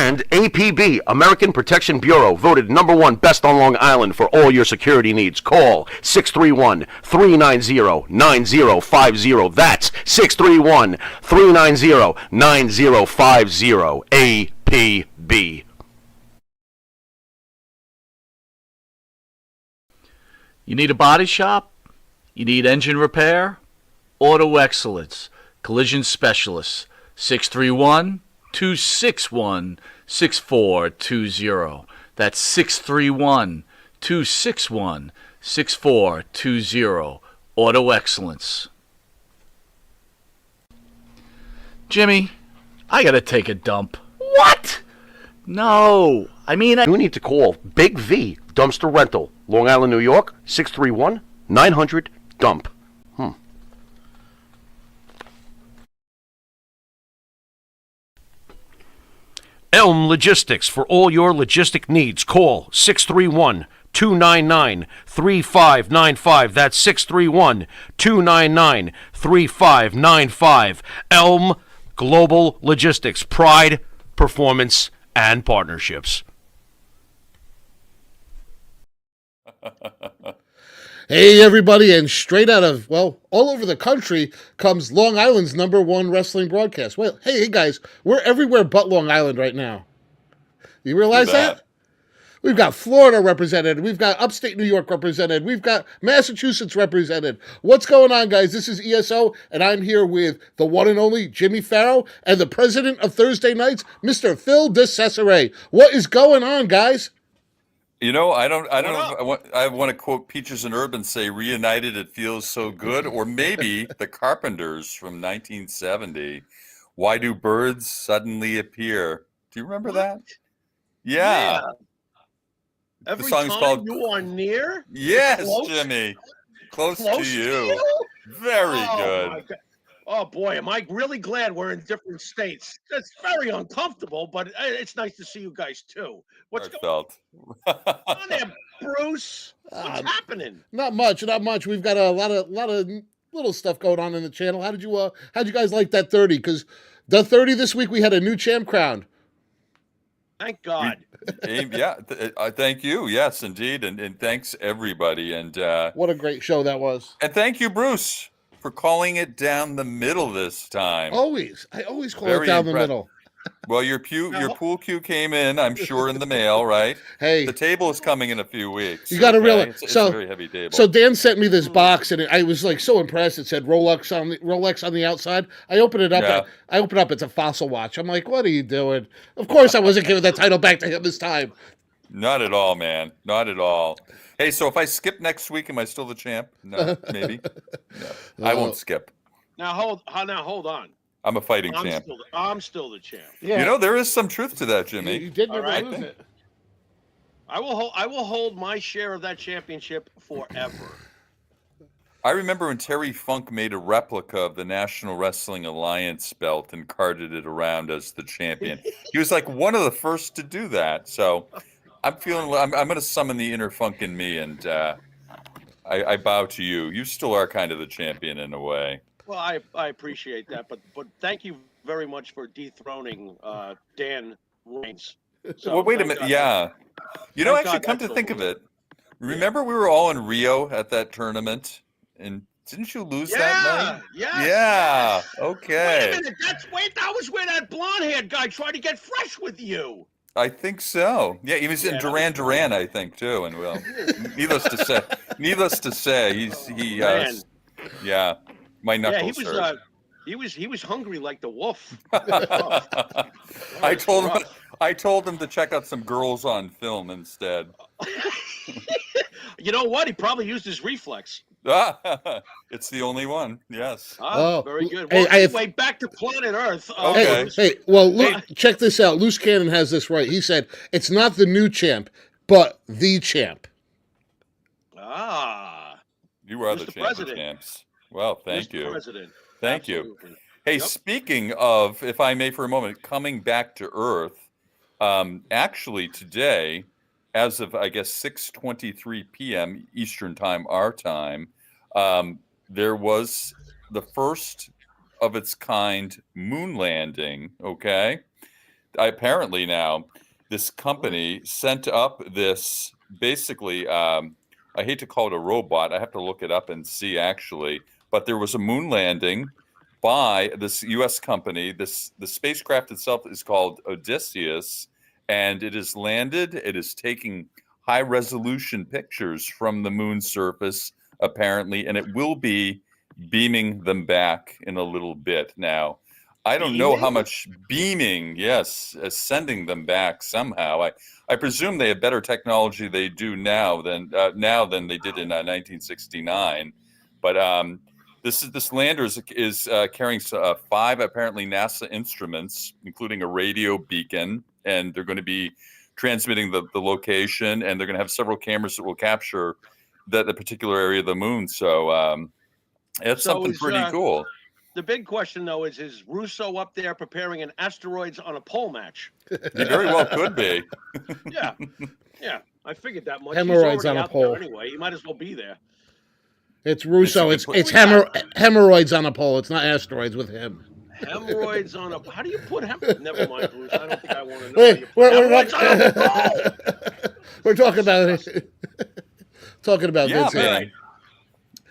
And APB, American Protection Bureau, voted #1 best on Long Island for all your security needs. Call 631-390-9050. That's 631-390-9050. APB. You need a body shop? You need engine repair? Auto Excellence, Collision Specialists, 631-261-6420. That's 631-261-6420. Auto Excellence. Jimmy, I gotta take a dump. What? No, I mean, You need to call Big V Dumpster Rental, Long Island, New York, 631-900-DUMP. Elm Logistics, for all your logistic needs. Call 631-299-3595. That's 631-299-3595. Elm Global Logistics. Pride, performance, and partnerships. Hey, everybody, and straight out of, well, all over the country comes Long Island's #1 wrestling broadcast. Well, hey, guys, we're everywhere but Long Island right now. You realize that? We've got Florida represented. We've got upstate New York represented. We've got Massachusetts represented. What's going on, guys? This is ESO, and I'm here with the one and only Jimmy Pharaoh and the president of Thursday nights, Mr. Phil DeCesare. What is going on, guys? You know, I don't know. I want to quote Peaches and Urban, say, reunited, it feels so good. Or maybe the Carpenters from 1970. Why do birds suddenly appear? Do you remember that? Yeah. Every the song's time called you are near? Yes, Close? Jimmy. Close Close to you. Very good. My God. Oh, boy, am I really glad we're in different states. It's very uncomfortable, but it's nice to see you guys, too. What's going on there, Bruce? What's happening? Not much. We've got a lot of little stuff going on in the channel. How'd you guys like that 30? Because the 30 this week, we had a new champ crowned. Thank God. Thank you. Yes, indeed. And thanks, everybody. And what a great show that was. And thank you, Bruce, for calling it down the middle this time. I always call it down the middle. Well, your pool cue came in, I'm sure, in the mail, right? Hey, the table is coming in a few weeks. You got to realize, it's a very heavy table. So Dan sent me this box, and I was like so impressed. It said Rolex on the outside. I opened it up. Yeah. I opened up. It's a fossil watch. I'm like, what are you doing? Of course, I wasn't giving that title back to him this time. Not at all, man. Not at all. Hey, so if I skip next week, am I still the champ? No, maybe. No, I won't skip. Now hold on. I'm a fighting champ. I'm still the champ. Yeah. You know, there is some truth to that, Jimmy. You did never lose it. I will hold my share of that championship forever. I remember when Terry Funk made a replica of the National Wrestling Alliance belt and carted it around as the champion. He was like one of the first to do that. So I'm going to summon the inner Funk in me, and I bow to you. You still are kind of the champion in a way. Well, I appreciate that, but thank you very much for dethroning Dan Reigns. So, well, wait a minute. Yeah. You know, actually, come to think of it, remember we were all in Rio at that tournament, and didn't you lose that night? Yeah. Okay. Wait a minute. That was where that blonde-haired guy tried to get fresh with you. I think so. Yeah, he was in Duran, I think, too. And well, needless to say, yeah, my knuckles hurt. He was hungry like the wolf. I told him to check out some Girls on Film instead. You know what? He probably used his reflex. It's the only one. Yes. Very good. Well, anyway, back to planet Earth. Okay. Check this out. Loose Cannon has this right. He said it's not the new champ, but the champ. You are the champs. Well, thank you. Thank you. Hey, speaking of, if I may for a moment, coming back to Earth, actually today, as of, I guess, 6:23 p.m. Eastern Time, our time, there was the first of its kind moon landing, okay? apparently now this company sent up this basically. I hate to call it a robot. I have to look it up and see actually. But there was a moon landing by this U.S. company. The spacecraft itself is called Odysseus, and it has landed. It is taking high resolution pictures from the moon's surface, apparently, and it will be beaming them back in a little bit. Now, I don't know how much beaming, yes, sending them back somehow. I presume they have better technology they do now than they did in 1969. But this lander is carrying 5 apparently NASA instruments, including a radio beacon, and they're going to be transmitting the location, and they're going to have several cameras that will capture the particular area of the moon. So it's something pretty cool. The big question, though, is Russo up there preparing an asteroids on a pole match? He very well could be. Yeah. I figured that much. Hemorrhoids on a pole. Anyway, he might as well be there. It's Russo. It's hemorrhoids on a pole. It's not asteroids with him. Hemorrhoids on a... How do you put hemorrhoids? Never mind, Bruce. I don't think I want to know. Hemorrhoids on a pole! We're talking about Vince. Man.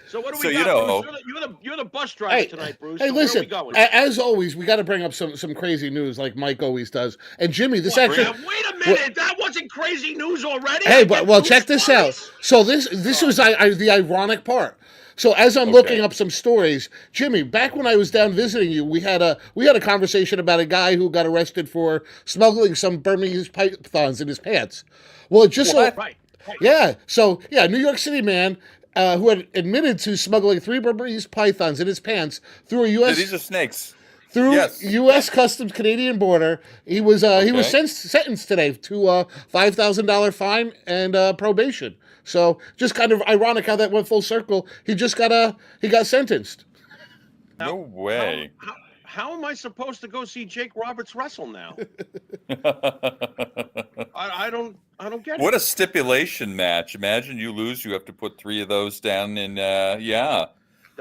So what do we got, Bruce? You're the bus driver tonight, Bruce. Hey, so listen. Where are we going? As always, we got to bring up some crazy news, like Mike always does. And Jimmy, this actually. Wait a minute, that wasn't crazy news already. Hey, but check this out. So this was the ironic part. So as I'm looking up some stories, Jimmy, back when I was down visiting you, we had a conversation about a guy who got arrested for smuggling some Burmese pythons in his pants. Well, it just New York City man. Who had admitted to smuggling 3 Burmese pythons in his pants through a U.S. These are snakes. Through U.S. Customs Canadian border. He was sentenced today to a $5,000 fine and probation. So just kind of ironic how that went full circle. He got sentenced. No way. How am I supposed to go see Jake Roberts wrestle now? I don't get it. What a stipulation match. Imagine you lose, you have to put 3 of those down in That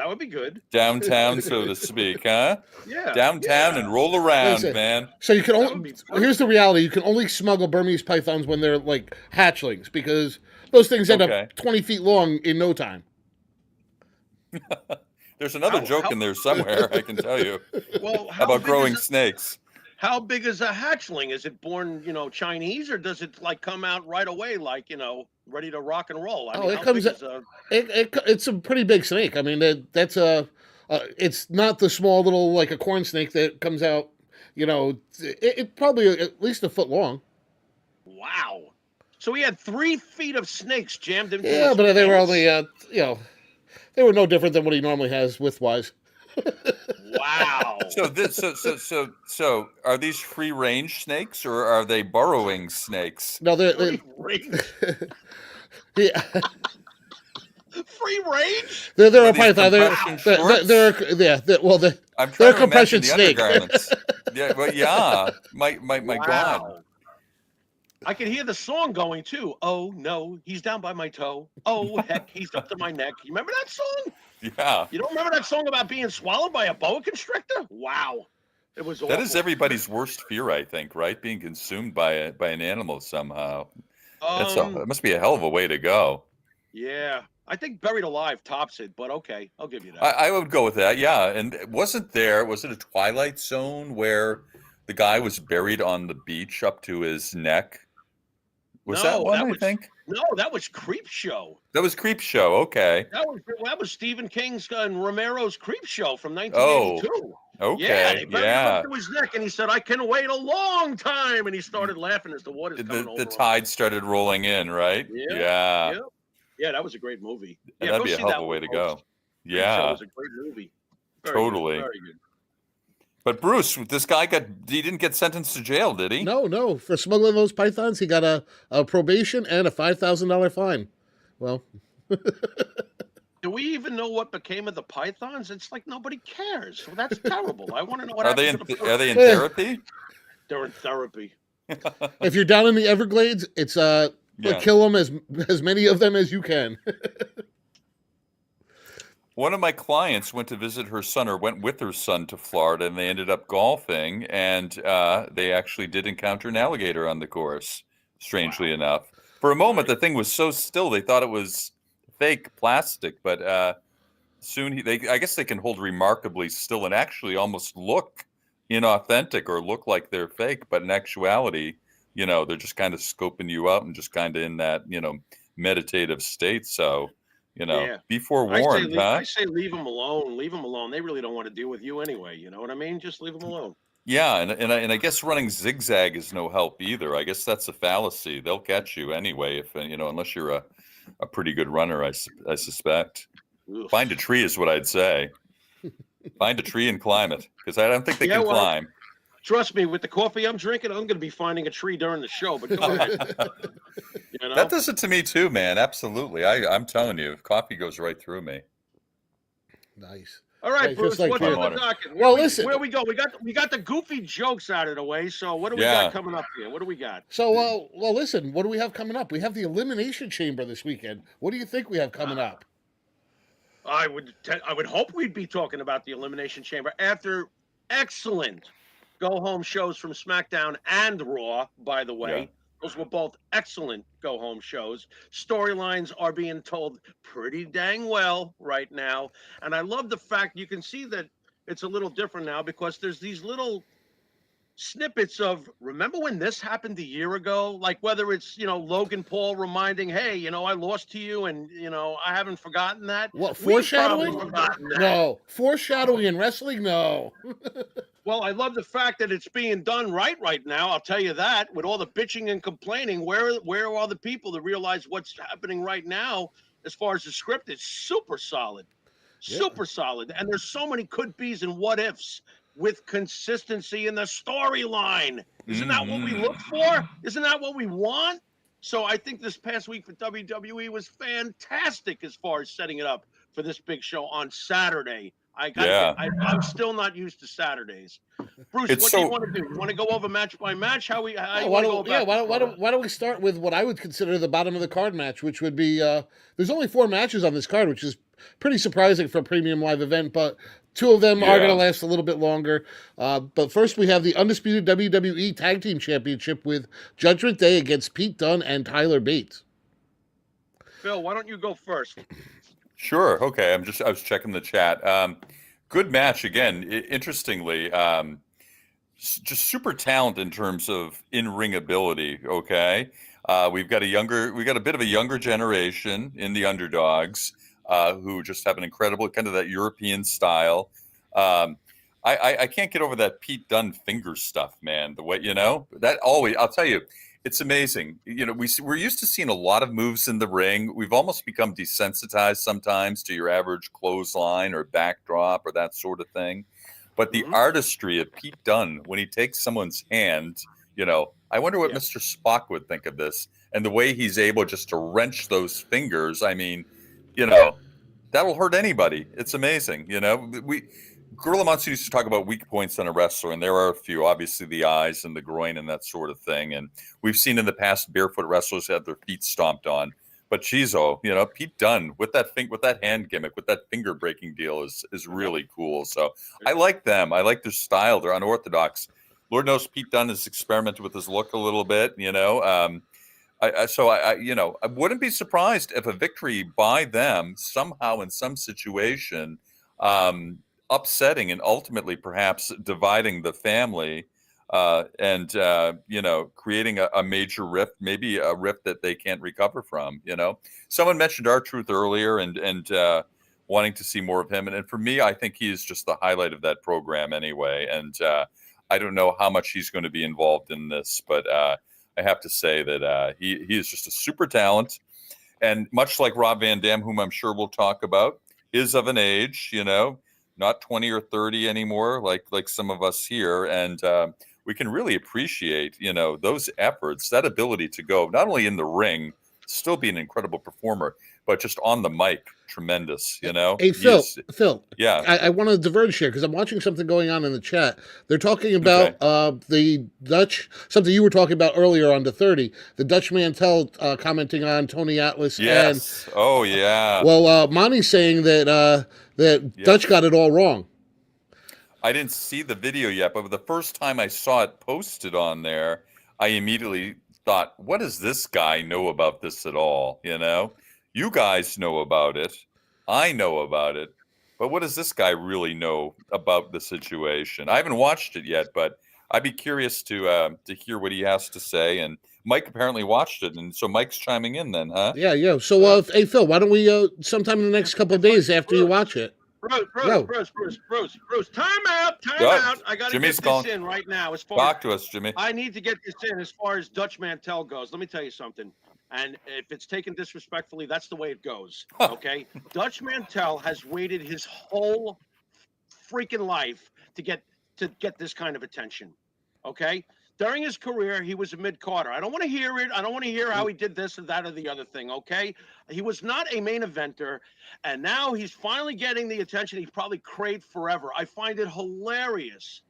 would be good. Downtown, so to speak, huh? Yeah. Downtown and roll around, man. So you can only here's the reality, you can only smuggle Burmese pythons when they're like hatchlings, because those things end up 20 feet long in no time. There's another joke in there somewhere, I can tell you. Well, about growing snakes. How big is a hatchling? Is it born, Chinese, or does it like come out right away, like ready to rock and roll? It's a pretty big snake. I mean, it's not the small little like a corn snake that comes out. It probably at least a foot long. Wow. So he had 3 feet of snakes jammed into his but they were pants. only they were no different than what he normally has width-wise. Wow. So are these free range snakes, or are they burrowing snakes? No, they're free range. They're a python. They're compression snake. My God. I can hear the song going too. Oh no, he's down by my toe. Oh heck, he's up to my neck. You remember that song? Yeah. You don't remember that song about being swallowed by a boa constrictor? Wow. It was awful. That is everybody's worst fear, I think, right? Being consumed by an animal somehow. It must be a hell of a way to go. Yeah. I think Buried Alive tops it, but okay, I'll give you that. I would go with that, yeah. And was it a Twilight Zone where the guy was buried on the beach up to his neck? That one, I think? No, that was Creep Show. That was Creep Show, okay. That was Stephen King's and Romero's Creep Show from 1982. Oh, okay, yeah. They buried him up to his neck, and he said, I can wait a long time, and he started laughing as the water's coming over. The tide started rolling in, right? Yeah. Yeah, that was a great movie. And that'd be a hell of a way to go. Yeah. That was a great movie. Totally. Very good. But Bruce, this guy he didn't get sentenced to jail, did he? No. For smuggling those pythons, he got a probation and a $5,000 fine. Well, do we even know what became of the pythons? It's like nobody cares. Well, that's terrible. I want to know what Are they in therapy? They're in therapy. If you're down in the Everglades, it's kill them as many of them as you can. One of my clients went to visit her son, or went with her son to Florida, and they ended up golfing, and they actually did encounter an alligator on the course, strangely enough. For a moment, the thing was so still, they thought it was fake plastic, but soon I guess they can hold remarkably still and actually almost look inauthentic or look like they're fake, but in actuality, they're just kind of scoping you out and just kind of in that, meditative state. So, Yeah. be forewarned, huh? I say leave them alone. Leave them alone. They really don't want to deal with you anyway. You know what I mean? Just leave them alone. Yeah, and I guess running zigzag is no help either. I guess that's a fallacy. They'll catch you anyway, if unless you're a pretty good runner, I suspect. Oof. Find a tree is what I'd say. Find a tree and climb it, because I don't think they can climb. Trust me, with the coffee I'm drinking, I'm going to be finding a tree during the show. But go ahead. That does it to me too, man. Absolutely. I'm telling you, coffee goes right through me. Nice. All right, Right, Bruce. just like What's you. on the docket? Well, listen. Where we go? We got the goofy jokes out of the way. So what do we got coming up here? What do we got? So, well, listen. What do we have coming up? We have the Elimination Chamber this weekend. What do you think we have coming up? I would hope we'd be talking about the Elimination Chamber after excellent go-home shows from SmackDown and Raw, by the way. Yeah. Those were both excellent go-home shows. Storylines are being told pretty dang well right now. And I love the fact you can see that it's a little different now because there's these little snippets of, remember when this happened a year ago? Like whether it's, Logan Paul reminding, hey, I lost to you and, I haven't forgotten that. What, foreshadowing? That. No. Foreshadowing in wrestling? No. Well, I love the fact that it's being done right now. I'll tell you that. With all the bitching and complaining, where are the people that realize what's happening right now as far as the script is super solid. Super solid. And there's so many could-bes and what-ifs with consistency in the storyline. Isn't that what we look for? Isn't that what we want? So I think this past week for WWE was fantastic as far as setting it up for this big show on Saturday. I'm still not used to Saturdays. Bruce, what do you want to do? You want to go over match by match? Why don't we start with what I would consider the bottom of the card match, which would be there's only 4 matches on this card, which is pretty surprising for a premium live event, but 2 of them are going to last a little bit longer. But first we have the undisputed WWE Tag Team Championship with Judgment Day against Pete Dunne and Tyler Bate. Phil, why don't you go first? Sure. Okay. I was checking the chat. Good match again. Interestingly, just super talent in terms of in-ring ability. Okay. We've got a bit of a younger generation in the underdogs, who just have an incredible kind of that European style. I can't get over that Pete Dunne finger stuff, man. The way, that always, I'll tell you, it's amazing. We're used to seeing a lot of moves in the ring. We've almost become desensitized sometimes to your average clothesline or backdrop or that sort of thing. But the artistry of Pete Dunne, when he takes someone's hand, I wonder what Mr. Spock would think of this. And the way he's able just to wrench those fingers, I mean, that'll hurt anybody. It's amazing. Gorilla Monsoon used to talk about weak points on a wrestler, and there are a few, obviously the eyes and the groin and that sort of thing. And we've seen in the past barefoot wrestlers have their feet stomped on. But Pete Dunne with that hand gimmick, with that finger breaking deal is really cool. So I like them. I like their style. They're unorthodox. Lord knows Pete Dunne has experimented with his look a little bit, I wouldn't be surprised if a victory by them somehow in some situation, upsetting and ultimately perhaps dividing the family, and creating a major rift, maybe a rift that they can't recover from. Someone mentioned R-Truth earlier and wanting to see more of him, and for me, I think he is just the highlight of that program anyway. And I don't know how much he's going to be involved in this, but I have to say that he is just a super talent, and much like Rob Van Dam, whom I'm sure we'll talk about, is of an age, not 20 or 30 anymore, like some of us here. And we can really appreciate, those efforts, that ability to go not only in the ring, still be an incredible performer, but just on the mic, tremendous. You know. Hey, Phil. Yeah. I want to diverge here because I'm watching something going on in the chat. They're talking about Okay. the Dutch, something you were talking about earlier on the 30. The Dutch Mantel commenting on Tony Atlas and Yes. Oh yeah. Monty's saying that Dutch Yes. got it all wrong. I didn't see the video yet, but the first time I saw it posted on there, I immediately thought, what does this guy know about this at all? You know, you guys know about it. I know about it. But what does this guy really know about the situation? I haven't watched it yet, but I'd be curious to hear what he has to say. And Mike apparently watched it, and so Mike's chiming in then, huh? Yeah. So, hey, Phil, why don't we sometime in the next couple of days after you watch it? Bruce, time out. I got to Jimmy's get calling. this in right now. As far Talk to us, Jimmy. I need to get this in as far as Dutch Mantel goes. Let me tell you something. And if it's taken disrespectfully, that's the way it goes. Okay? Dutch Mantel has waited his whole freaking life to get this kind of attention. Okay? During his career, he was a mid-carder. I don't want to hear it. I don't want to hear how he did this or that or the other thing, okay? He was not a main eventer, and now he's finally getting the attention he probably craved forever. I find it hilarious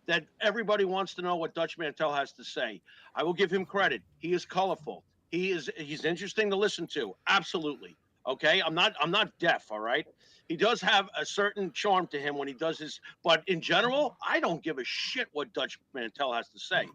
that everybody wants to know what Dutch Mantel has to say. I will give him credit. He is colorful. He's interesting to listen to. Absolutely. Okay? I'm not deaf, all right? He does have a certain charm to him when he does his, but in general, I don't give a shit what Dutch Mantel has to say.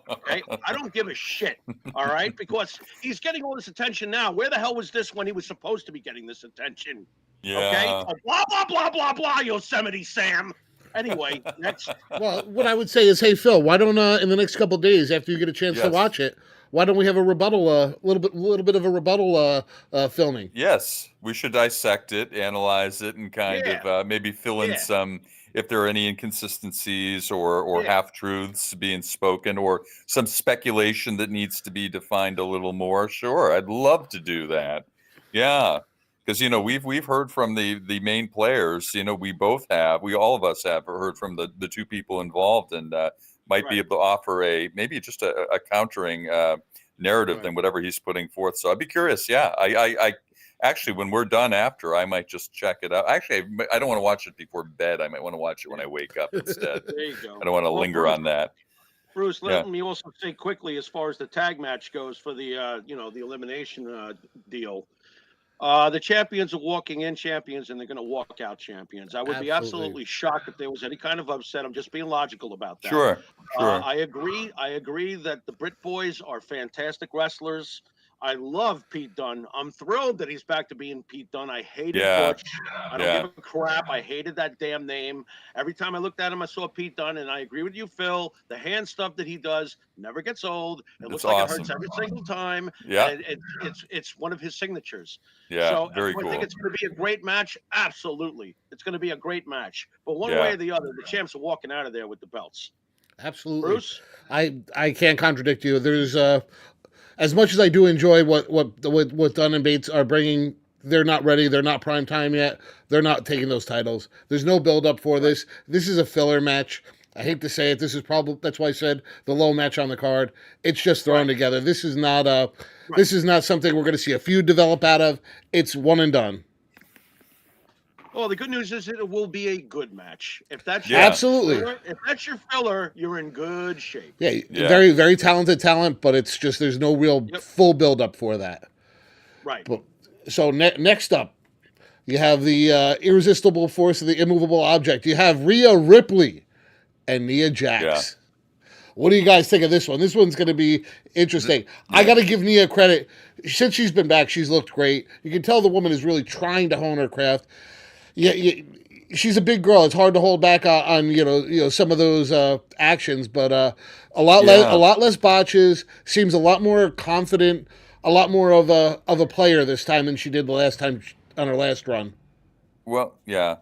Okay? I don't give a shit. All right? Because he's getting all this attention now. Where the hell was this when he was supposed to be getting this attention? Yeah. Okay? So blah, blah, blah, blah, blah, Yosemite Sam. Anyway, next. Well, what I would say is, hey, Phil, why don't in the next couple of days after you get a chance to Yes. watch it, why don't we have a rebuttal, little bit of a rebuttal filming? Yes, we should dissect it, analyze it, and kind of maybe fill in some, if there are any inconsistencies or half-truths being spoken, or some speculation that needs to be defined a little more. Sure, I'd love to do that. Yeah, because we've heard from the main players. We all of us have heard from the two people involved, and might be able to offer maybe just a countering narrative than whatever he's putting forth. So I'd be curious. Yeah, I actually, when we're done after, I might just check it out. Actually, I don't want to watch it before bed. I might want to watch it when I wake up instead. There you go. I don't want to linger on that. Bruce, let me also say quickly, as far as the tag match goes for the the elimination deal. The champions are walking in champions, and they're going to walk out champions. I would be absolutely shocked if there was any kind of upset. I'm just being logical about that. Sure. I agree that the Brit Boys are fantastic wrestlers. I love Pete Dunne. I'm thrilled that he's back to being Pete Dunne. I hated Butch. I don't give a crap. I hated that damn name. Every time I looked at him, I saw Pete Dunne, and I agree with you, Phil. The hand stuff that he does never gets old. It looks like it hurts every single time. Yeah. And it's one of his signatures. Yeah, so very I cool. think it's going to be a great match. Absolutely. It's going to be a great match. But one way or the other, the champs are walking out of there with the belts. Absolutely. Bruce? I can't contradict you. There's as much as I do enjoy what Dunn and Bates are bringing, they're not ready. They're not prime time yet. They're not taking those titles. There's no build up for this. This is a filler match. I hate to say it. This is probably, that's why I said the low match on the card. It's just thrown together. This is not this is not something we're going to see a feud develop out of. It's one and done. Well, the good news is it will be a good match. If that's absolutely, if that's your filler, you're in good shape. Yeah, very, very talented talent, but it's just there's no real full build up for that. Right. But, so next up, you have the irresistible force of the immovable object. You have Rhea Ripley and Nia Jax. Yeah. What do you guys think of this one? This one's going to be interesting. I got to give Nia credit. Since she's been back, she's looked great. You can tell the woman is really trying to hone her craft. Yeah, she's a big girl. It's hard to hold back on some of those actions, but a lot less botches. Seems a lot more confident, a lot more of a player this time than she did the last time on her last run. Well, yeah.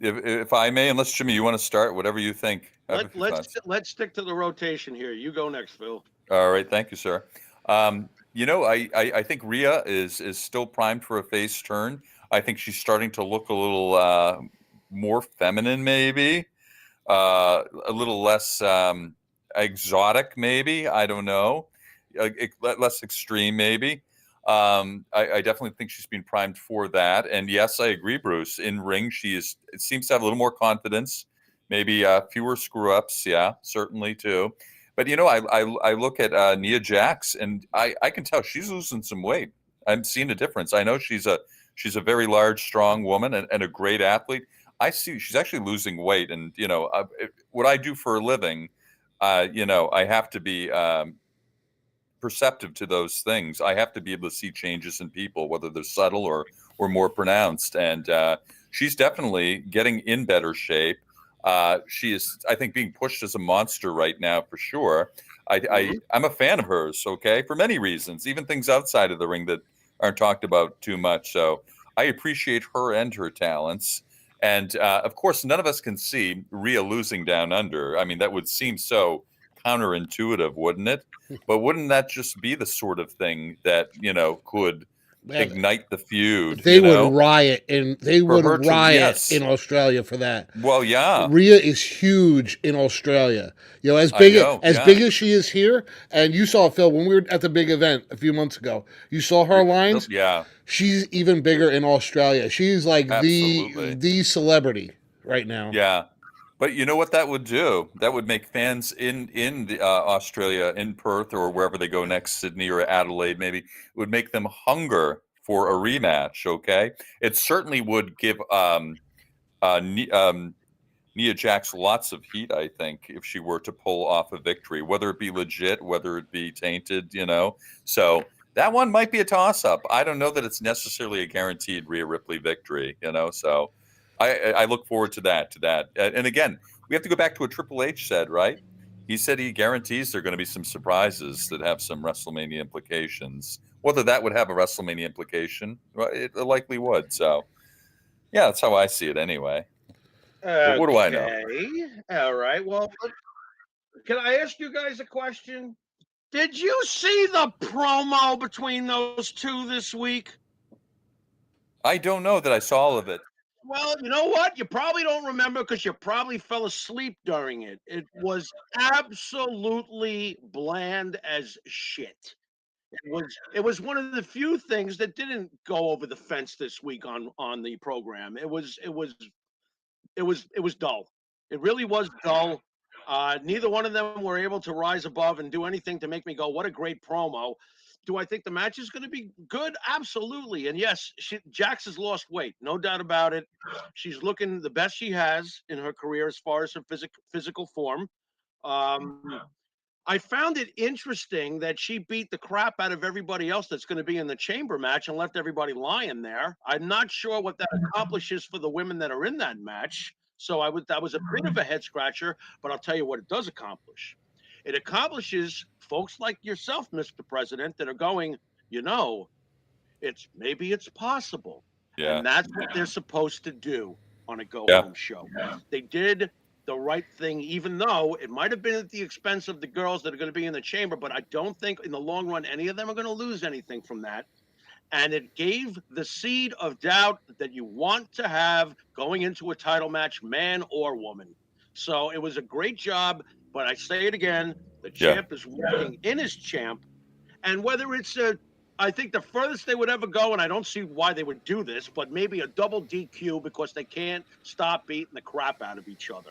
If I may, unless Jimmy, you want to start, whatever you think. Let's stick to the rotation here. You go next, Phil. All right, thank you, sir. I think Rhea is still primed for a face turn. I think she's starting to look a little more feminine, maybe a little less exotic, maybe. I don't know, less extreme, maybe. I definitely think she's been primed for that. And yes, I agree, Bruce. In ring, it seems to have a little more confidence, maybe fewer screw ups. Yeah, certainly too. But I look at Nia Jax, and I can tell she's losing some weight. I'm seeing a difference. I know she's a very large, strong woman and a great athlete. I see she's actually losing weight, and what I do for a living, I have to be perceptive to those things. I have to be able to see changes in people, whether they're subtle or more pronounced. And she's definitely getting in better shape. She is, I think, being pushed as a monster right now for sure. I'm a fan of hers, okay, for many reasons, even things outside of the ring that aren't talked about too much. So I appreciate her and her talents. And of course, none of us can see Rhea losing down under. I mean, that would seem so counterintuitive, wouldn't it? But wouldn't that just be the sort of thing that could Man, ignite the feud? they would riot, and they would her to- riot yes. in Australia for that. Well, yeah, Rhea is huge in Australia. As I big know, as yeah. big as she is here. And you saw Phil when we were at the big event a few months ago. You saw her lines. Yeah, She's even bigger in Australia. She's like Absolutely. the celebrity right now. yeah. But you know what that would do? That would make fans in Australia, in Perth, or wherever they go next, Sydney or Adelaide, maybe, it would make them hunger for a rematch. Okay, it certainly would give Nia Jax lots of heat, I think, if she were to pull off a victory, whether it be legit, whether it be tainted, So that one might be a toss-up. I don't know that it's necessarily a guaranteed Rhea Ripley victory, So I look forward to that. And again, we have to go back to what Triple H said, right? He said he guarantees there are going to be some surprises that have some WrestleMania implications. Whether that would have a WrestleMania implication, well, it likely would. So, yeah, that's how I see it anyway. But what do I know? All right. Well, can I ask you guys a question? Did you see the promo between those two this week? I don't know that I saw all of it. Well, you know what? You probably don't remember because you probably fell asleep during it. It was absolutely bland as shit. It was one of the few things that didn't go over the fence this week on the program. It was dull. It really was dull. Neither one of them were able to rise above and do anything to make me go, "What a great promo." Do I think the match is going to be good? Absolutely. And yes, Jax has lost weight, no doubt about it. She's looking the best she has in her career as far as her physical form. Um, I found it interesting that she beat the crap out of everybody else that's going to be in the chamber match and left everybody lying there. I'm not sure what that accomplishes for the women that are in that match. So that was a bit of a head scratcher, but I'll tell you what it does accomplish. It accomplishes folks like yourself, Mr. President, that are going, it's possible. Yeah. And that's what they're supposed to do on a go home show. They did the right thing, even though it might have been at the expense of the girls that are going to be in the chamber, but I don't think in the long run any of them are going to lose anything from that. And it gave the seed of doubt that you want to have going into a title match, man or woman. So it was a great job, but I say it again, the champ is working in his champ. And whether I think the furthest they would ever go, and I don't see why they would do this, but maybe a double DQ because they can't stop beating the crap out of each other.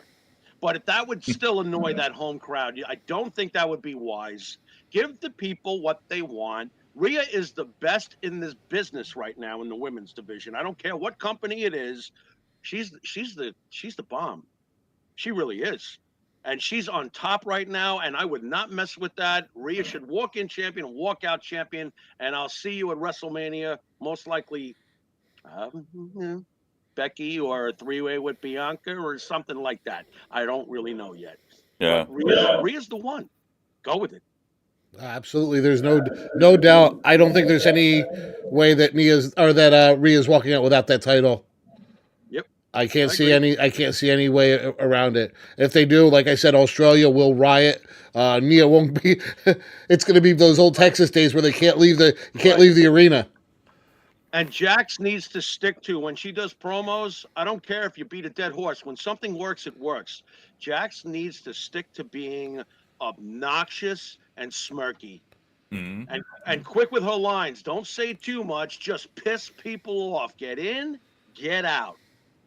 But if that would still annoy that home crowd, I don't think that would be wise. Give the people what they want. Rhea is the best in this business right now in the women's division. I don't care what company it is. She's the bomb. She really is. And she's on top right now, and I would not mess with that. Rhea should walk in champion and walk out champion, and I'll see you at WrestleMania, most likely Becky or a three-way with Bianca or something like that. I don't really know yet. Yeah. But Rhea's the one. Go with it. Absolutely. There's no doubt. I don't think there's any way that Rhea's walking out without that title. Yep. I can't see any way around it. If they do, like I said, Australia will riot. Nia won't be. It's going to be those old Texas days where they can't leave the arena. And Jax needs to stick to when she does promos. I don't care if you beat a dead horse. When something works, it works. Jax needs to stick to being obnoxious and smirky. Mhm. And quick with her lines. Don't say too much. Just piss people off. Get in, get out.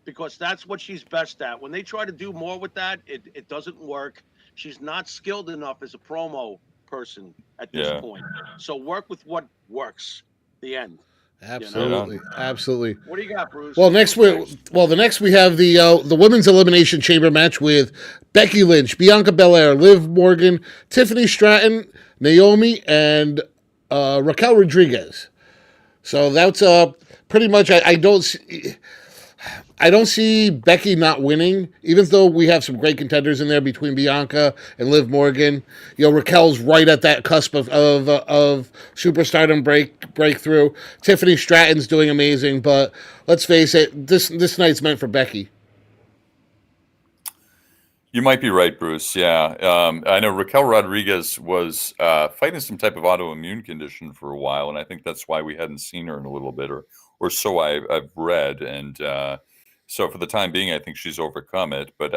Because that's what she's best at. When they try to do more with that, it doesn't work. She's not skilled enough as a promo person at this Yeah. point. So work with what works. The end. Absolutely, absolutely. What do you got, Bruce? Well, the next we have the women's elimination chamber match with Becky Lynch, Bianca Belair, Liv Morgan, Tiffany Stratton, Naomi, and Raquel Rodriguez. So that's pretty much. I don't see Becky not winning, even though we have some great contenders in there between Bianca and Liv Morgan. Raquel's right at that cusp of superstardom breakthrough. Tiffany Stratton's doing amazing, but let's face it, this night's meant for Becky. You might be right, Bruce. Yeah. I know Raquel Rodriguez was fighting some type of autoimmune condition for a while, and I think that's why we hadn't seen her in a little bit, or so I've read. And so for the time being, I think she's overcome it. But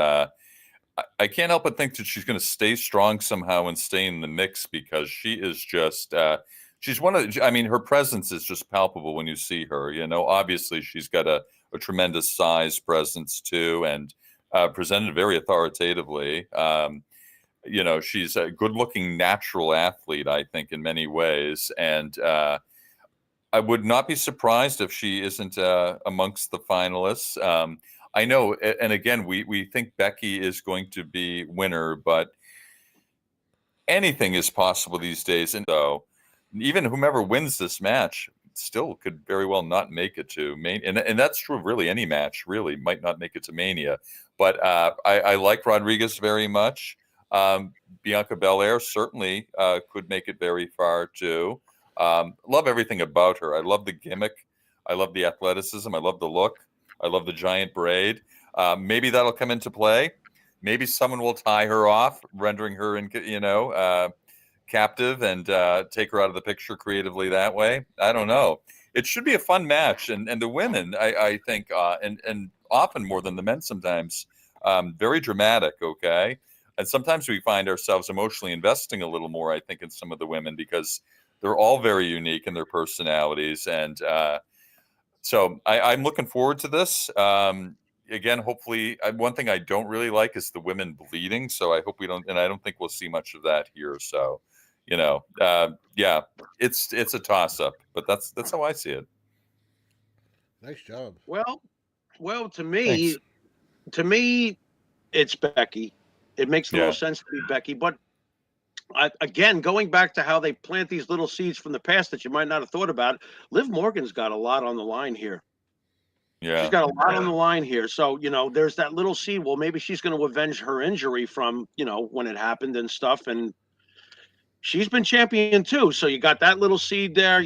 I can't help but think that she's going to stay strong somehow and stay in the mix, because she is just she's her presence is just palpable when you see her. Obviously she's got a tremendous size presence too, and presented very authoritatively. She's a good-looking natural athlete, I think, in many ways, and I would not be surprised if she isn't amongst the finalists. I know, and again, we think Becky is going to be winner, but anything is possible these days. And so, even whomever wins this match still could very well not make it to Mania, and that's true of really any match. Really, might not make it to Mania. But I like Rodriguez very much. Bianca Belair certainly could make it very far too. Love everything about her. I love the gimmick. I love the athleticism. I love the look. I love the giant braid. Maybe that'll come into play. Maybe someone will tie her off, rendering her captive, and take her out of the picture creatively that way. I don't know. It should be a fun match, and the women, I think, and often more than the men sometimes, very dramatic. Okay, and sometimes we find ourselves emotionally investing a little more, I think, in some of the women, because they're all very unique in their personalities. And so I'm looking forward to this. Again, hopefully, one thing I don't really like is the women bleeding. So I hope we don't, and I don't think we'll see much of that here. So, yeah, it's a toss up, but that's how I see it. Nice job. Well, to me, it's Becky. It makes the most sense to be Becky, but again, going back to how they plant these little seeds from the past that you might not have thought about, Liv Morgan's got a lot on the line here. Yeah. She's got a lot on the line here. So, there's that little seed. Well, maybe she's going to avenge her injury from, when it happened and stuff. And she's been champion too. So you got that little seed there,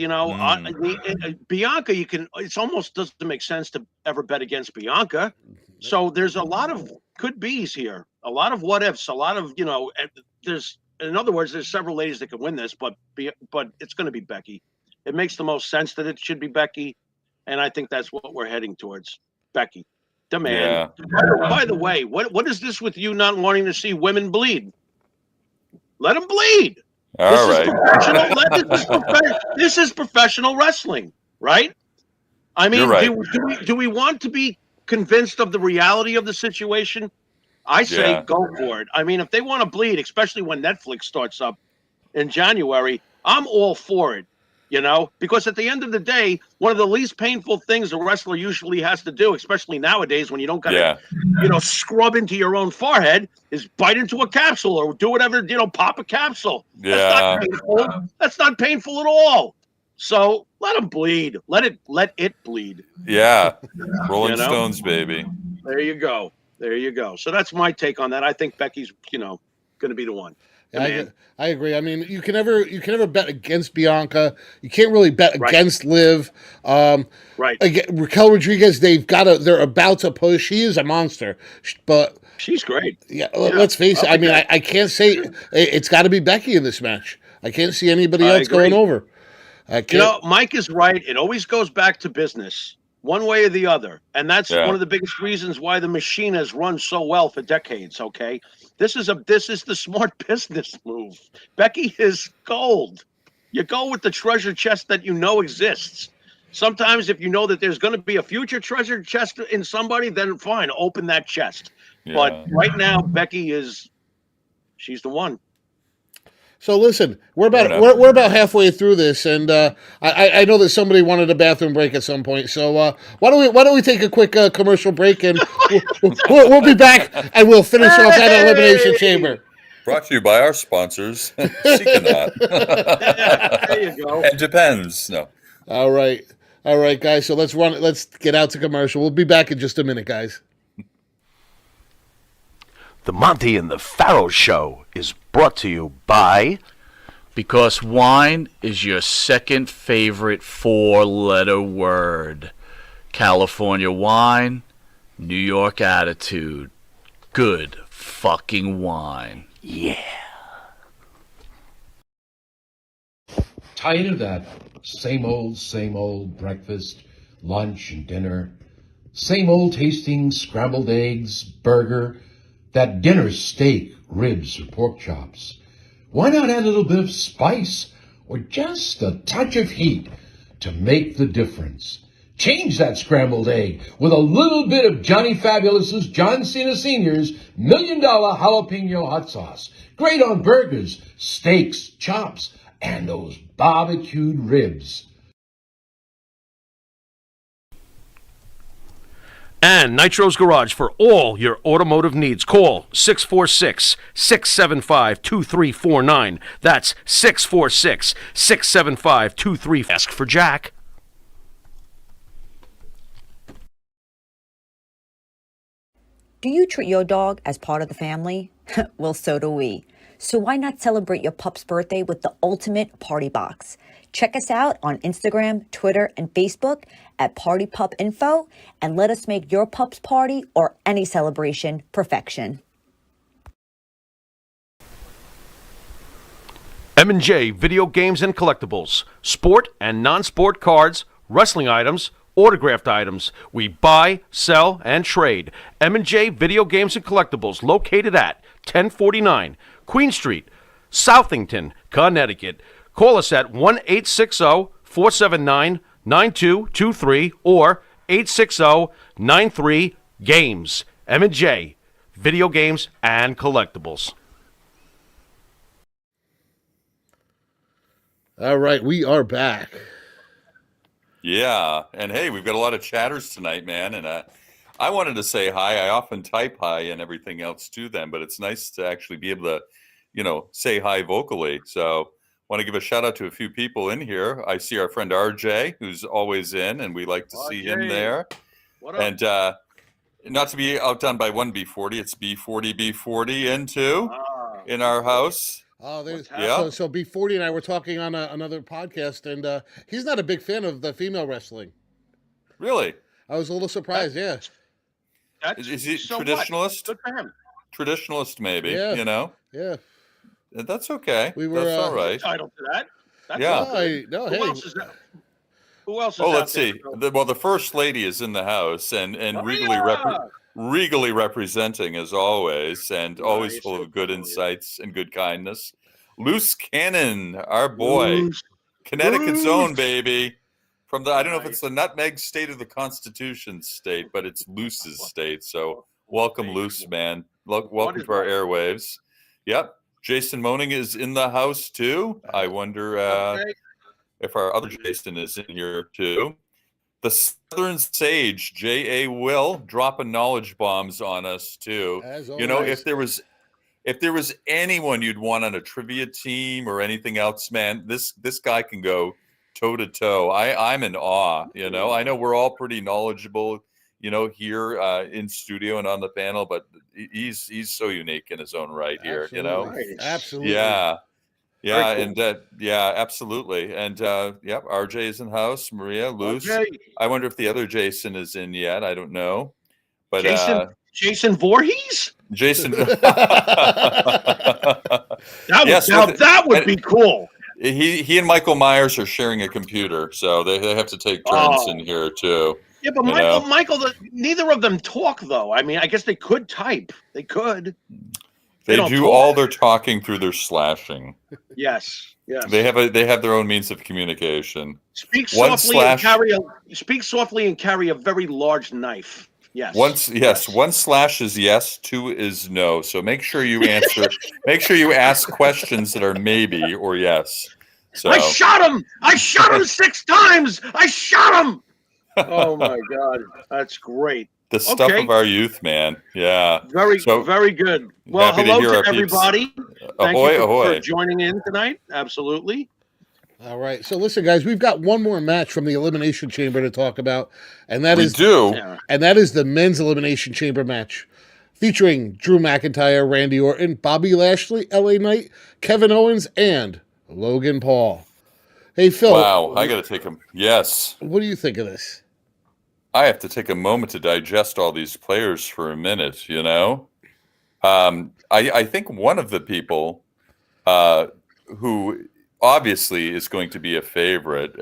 Bianca, it almost doesn't make sense to ever bet against Bianca. So there's a lot of could be's here, a lot of what ifs, a lot of, in other words, there's several ladies that can win this, but it's going to be Becky. It makes the most sense that it should be Becky, and I think that's what we're heading towards. Becky, the man. Yeah. By the way, what is this with you not wanting to see women bleed? Let them bleed. All right. This is professional wrestling, right? I mean, right. do we want to be convinced of the reality of the situation? I say go for it. I mean, if they want to bleed, especially when Netflix starts up in January, I'm all for it, because at the end of the day, one of the least painful things a wrestler usually has to do, especially nowadays when you don't got to, scrub into your own forehead, is bite into a capsule or do whatever, pop a capsule. Yeah. That's not painful. That's not painful at all. So let them bleed. Let it bleed. Yeah. Rolling Stones, baby. There you go. So that's my take on that. I think Becky's, going to be the one. I agree. I mean, you can never bet against Bianca. You can't really bet against Liv. Right. Again, Raquel Rodriguez, they're about to push. She is a monster, but she's great. Yeah. Let's face it. I mean, I can't say it's got to be Becky in this match. I can't see anybody else going over. Mike is right. It always goes back to business, one way or the other. And that's one of the biggest reasons why the machine has run so well for decades, okay? This is the smart business move. Becky is gold. You go with the treasure chest that you know exists. Sometimes if you know that there's going to be a future treasure chest in somebody, then fine, open that chest. Yeah. But right now, Becky she's the one. So listen, we're Fair about enough. we're about halfway through this, and I know that somebody wanted a bathroom break at some point. So why don't we take a quick commercial break, and we'll be back, and we'll finish off that elimination chamber. Brought to you by our sponsors, Seekanot. There you go. It depends. No. All right, guys. So let's run. Let's get out to commercial. We'll be back in just a minute, guys. The Monte and the Pharaoh Show is brought to you by... Because wine is your second favorite four-letter word. California wine, New York attitude. Good fucking wine. Yeah. Tired of that same old breakfast, lunch, and dinner? Same old tasting scrambled eggs, burger, that dinner steak, ribs, or pork chops? Why not add a little bit of spice or just a touch of heat to make the difference? Change that scrambled egg with a little bit of Johnny Fabulous's John Cena Sr.'s $1 Million Jalapeno Hot Sauce. Great on burgers, steaks, chops, and those barbecued ribs. And Nitro's Garage for all your automotive needs. Call 646-675-2349. That's 646-675-2349. Ask for Jack. Do you treat your dog as part of the family? Well, so do we. So why not celebrate your pup's birthday with the ultimate party box? Check us out on Instagram, Twitter, and Facebook at Party Pup Info, and let us make your pup's party or any celebration perfection. M&J Video Games and Collectibles. Sport and non-sport cards, wrestling items, autographed items. We buy, sell, and trade. M&J Video Games and Collectibles, located at 1049 Queen Street, Southington, Connecticut. Call us at 1-860-479-9223 or 860-93-GAMES. M&J Video Games and Collectibles. All right, we are back. Yeah, and hey, we've got a lot of chatters tonight, man, and I wanted to say hi. I often type hi and everything else to them, but it's nice to actually be able to, say hi vocally. So want to give a shout out to a few people in here. I see our friend RJ, who's always in, and we like to see him there. What up? And not to be outdone by one B40, it's B40 in too in our house. Oh, there's Yeah. so B40 and I were talking on another podcast, and he's not a big fan of the female wrestling. Really? I was a little surprised. Yeah. Is he so what? traditionalist? Good for him. Traditionalist, maybe. Yeah. Yeah. That's okay. We were, That's all right. Entitled to that. That's Yeah. all good. No, Who hey. else is that? Who else is Oh, out let's there? see. The first lady is in the house and Maria! regally representing as always, and always Nice. full of good insights and good kindness. Loose Cannon, our boy, Loose. Connecticut's Loose. own baby. From the I don't know if Nice. it's the Nutmeg State or the Constitution State, but it's Loose's state. So welcome, Loose, man. Welcome is to our that? airwaves. Yep. Jason Moaning is in the house too. I wonder Okay. if our other Jason is in here too. The Southern Sage, J.A. Will, dropping knowledge bombs on us too. As If there was anyone you'd want on a trivia team or anything else, man, this guy can go toe to toe. I'm in awe. I know we're all pretty knowledgeable, here in studio and on the panel, but he's so unique in his own right here. Absolutely. Yeah. Yeah, Very and absolutely, and RJ is in house. Maria, Luce. Okay. I wonder if the other Jason is in yet. I don't know, but Jason Voorhees? Jason. That would be cool. He and Michael Myers are sharing a computer, so they have to take turns in here too. Yeah, but Michael, neither of them talk though. I mean, I guess they could type. They could. They don't do talk. all their talking through their slashing. Yes. They have their own means of communication. Speak One softly and slash. carry a very large knife. Yes. One slash is yes, two is no. So make sure you answer. Make sure you ask questions that are maybe or yes. So I shot him 6 times. I shot him. Oh my God, that's great. the stuff Okay. of our youth, man. Yeah. Very, So very good. Well, happy to hello hear to our peeps. everybody. Thank Ahoy, you for ahoy. joining in tonight. Absolutely. All right. So listen, guys, we've got one more match from the Elimination Chamber to talk about, and that We is do. Yeah. and that is the men's Elimination Chamber match, featuring Drew McIntyre, Randy Orton, Bobby Lashley, LA Knight, Kevin Owens, and Logan Paul. Hey, Phil. Wow, I got to take them. Yes. What do you think of this? I have to take a moment to digest all these players for a minute, you know? I think one of the people who obviously is going to be a favorite,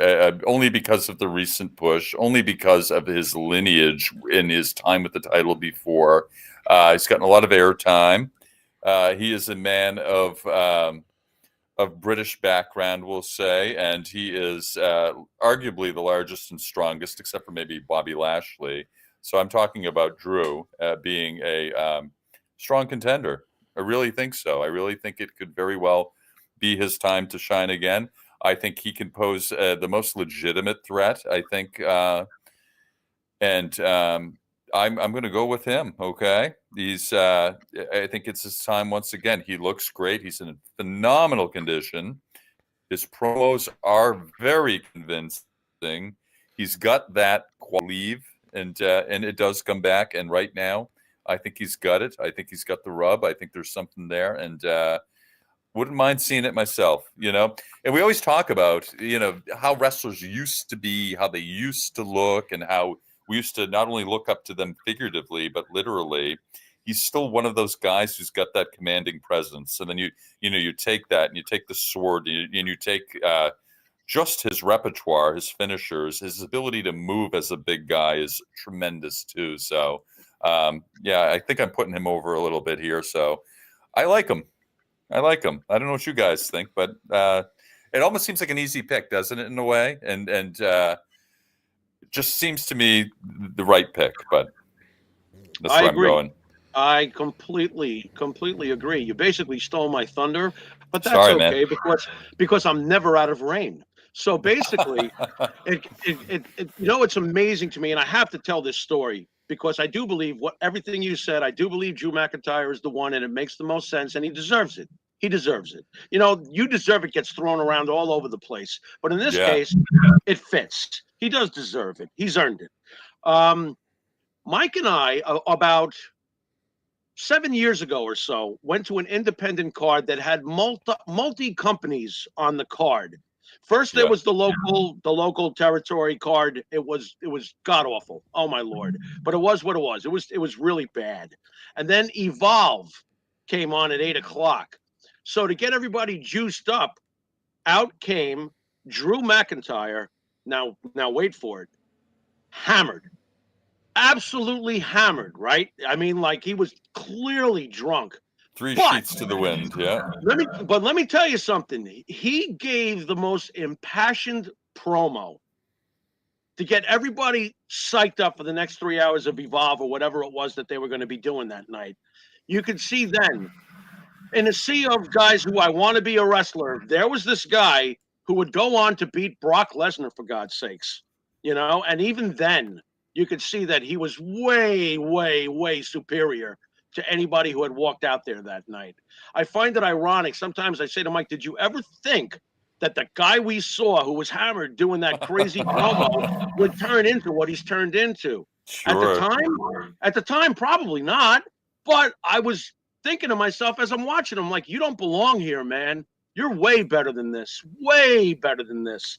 only because of the recent push, only because of his lineage in his time with the title before. He's gotten a lot of airtime. He is a man of British background, we'll say, and he is arguably the largest and strongest, except for maybe Bobby Lashley. So I'm talking about Drew being a strong contender. I really think so. I really think it could very well be his time to shine again. I think he can pose the most legitimate threat, I think, and I'm going to go with him. Okay, I think it's his time once again. He looks great. He's in phenomenal condition. His promos are very convincing. He's got that quality, and it does come back. And right now, I think he's got it. I think he's got the rub. I think there's something there, and wouldn't mind seeing it myself. You know, and we always talk about how wrestlers used to be, how they used to look, and how we used to not only look up to them figuratively, but literally. He's still one of those guys who's got that commanding presence. And then you take that and you take the sword and you take just his repertoire, his finishers, his ability to move as a big guy is tremendous too. So I think I'm putting him over a little bit here. So I like him. I don't know what you guys think, but it almost seems like an easy pick, doesn't it, in a way? And it just seems to me the right pick, but that's where I'm going. I completely agree. You basically stole my thunder, but that's Sorry, okay man. because I'm never out of rain. So basically, it's amazing to me, and I have to tell this story because I do believe everything you said. I do believe Drew McIntyre is the one, and it makes the most sense, and he deserves it. He deserves it. You deserve it gets thrown around all over the place, but in this case, it fits. He does deserve it. He's earned it. Mike and I, about 7 years ago or so, went to an independent card that had multi companies on the card. First, there was the local territory card. It was god awful. Oh my Lord! But it was what it was. It was really bad. And then Evolve came on at 8:00. So to get everybody juiced up, out came Drew McIntyre. Now wait for it. Hammered. Absolutely hammered, right? I mean, like he was clearly drunk. Three sheets to the wind, yeah. Let me tell you something. He gave the most impassioned promo to get everybody psyched up for the next 3 hours of Evolve or whatever it was that they were going to be doing that night. You could see then, in a sea of guys who I want to be a wrestler, there was this guy who would go on to beat Brock Lesnar, for God's sakes. And even then, you could see that he was way, way, way superior to anybody who had walked out there that night. I find it ironic. Sometimes I say to Mike, did you ever think that the guy we saw who was hammered doing that crazy promo would turn into what he's turned into? Sure. At the time, probably not. But I was thinking to myself as I'm watching him, like, you don't belong here, man. You're way better than this. Way better than this.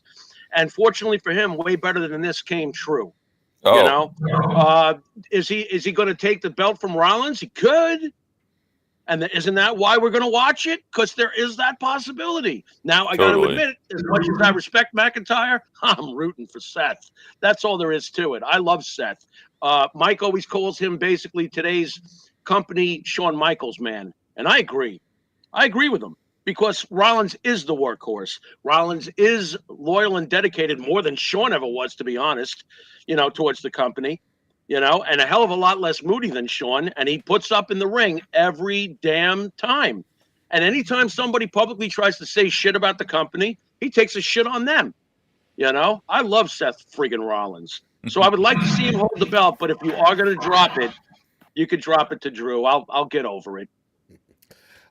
And fortunately for him, way better than this came true. Oh. Is he going to take the belt from Rollins? He could. And isn't that why we're going to watch it? Because there is that possibility. Now, I got to admit, as much as I respect McIntyre, I'm rooting for Seth. That's all there is to it. I love Seth. Mike always calls him basically today's company Shawn Michaels man. And I agree. I agree with him because Rollins is the workhorse. Rollins is loyal and dedicated more than Shawn ever was, to be honest, towards the company, and a hell of a lot less moody than Shawn. And he puts up in the ring every damn time. And anytime somebody publicly tries to say shit about the company, he takes a shit on them. I love Seth friggin' Rollins. So I would like to see him hold the belt, but if you are going to drop it, you could drop it to Drew. I'll get over it.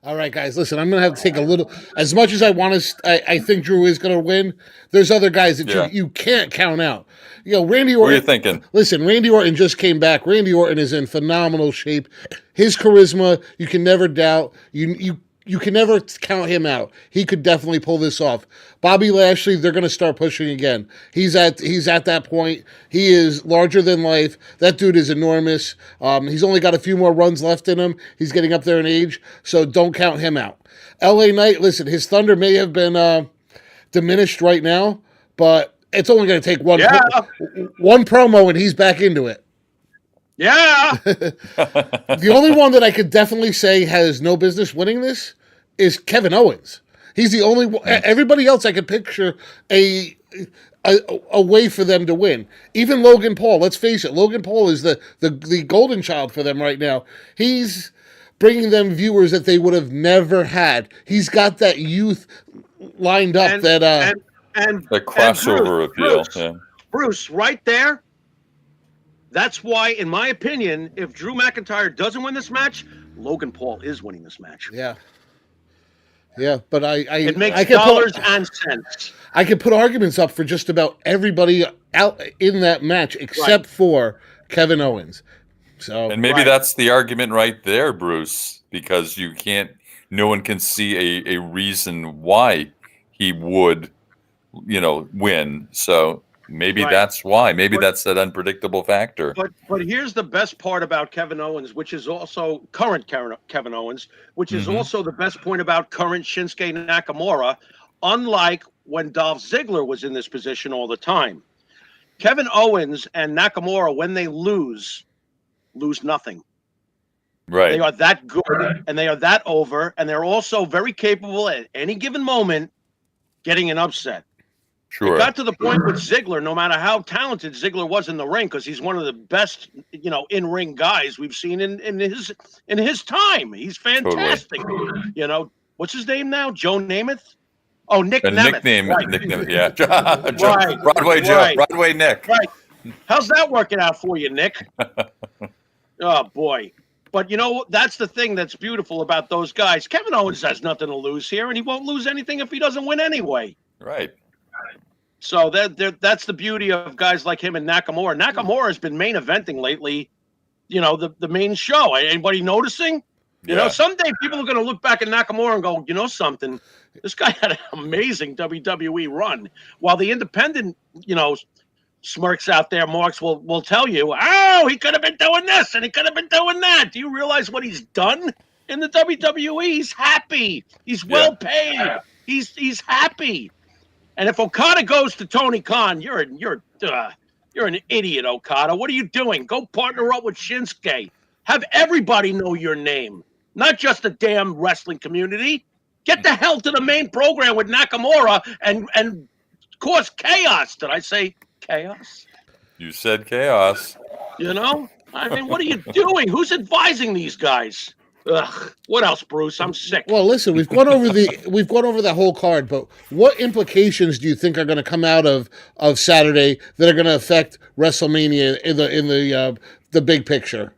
All right, guys, listen, I'm going to have to take a little, as much as I want to, I think Drew is going to win. There's other guys that you can't count out. Randy Orton. What are you thinking? Listen, Randy Orton just came back. Randy Orton is in phenomenal shape. His charisma, you can never doubt. You can never count him out. He could definitely pull this off. Bobby Lashley, they're going to start pushing again. He's at that point. He is larger than life. That dude is enormous. He's only got a few more runs left in him. He's getting up there in age, so don't count him out. LA Knight, listen, his thunder may have been diminished right now, but it's only going to take one promo and he's back into it. Yeah. The only one that I could definitely say has no business winning this is Kevin Owens. He's the only one. Everybody else I could picture a way for them to win. Even Logan Paul. Let's face it. Logan Paul is the golden child for them right now. He's bringing them viewers that they would have never had. He's got that youth lined up and that the crossover appeal. Bruce, right there. That's why, in my opinion, if Drew McIntyre doesn't win this match, Logan Paul is winning this match. Yeah, but it makes dollars and cents. I can put arguments up for just about everybody out in that match except for Kevin Owens. So, and maybe that's the argument right there, Bruce, because no one can see a reason why he would, win. So. Maybe that's why. That's that unpredictable factor. But here's the best part about Kevin Owens, which is also current Kevin Owens, which is also the best point about current Shinsuke Nakamura, unlike when Dolph Ziggler was in this position all the time. Kevin Owens and Nakamura, when they lose nothing. Right. They are that good and they are that over, and they're also very capable at any given moment getting an upset. Sure. It got to the point with Ziggler, no matter how talented Ziggler was in the ring, because he's one of the best, in-ring guys we've seen in his time. He's fantastic. Totally. What's his name now? Joe Namath? Oh, Nick Nemeth. Nick Nemeth, yeah. Right. Broadway Joe. Right. Broadway Nick. Right. How's that working out for you, Nick? Oh, boy. But, that's the thing that's beautiful about those guys. Kevin Owens has nothing to lose here, and he won't lose anything if he doesn't win anyway. Right. So that's the beauty of guys like him and Nakamura. Nakamura has been main eventing lately, the main show. Anybody noticing? Someday people are going to look back at Nakamura and go, something, this guy had an amazing WWE run. While the independent, smirks out there, Marks will tell you, oh, he could have been doing this and he could have been doing that. Do you realize what he's done in the WWE? He's happy. He's well paid. He's happy. And if Okada goes to Tony Khan, you're an idiot, Okada. What are you doing? Go partner up with Shinsuke. Have everybody know your name, not just the damn wrestling community. Get the hell to the main program with Nakamura and cause chaos. Did I say chaos? You said chaos. What are you doing? Who's advising these guys? Ugh. What else, Bruce? I'm sick. Well, listen, we've gone over the whole card, but what implications do you think are going to come out of Saturday that are going to affect WrestleMania in the big picture?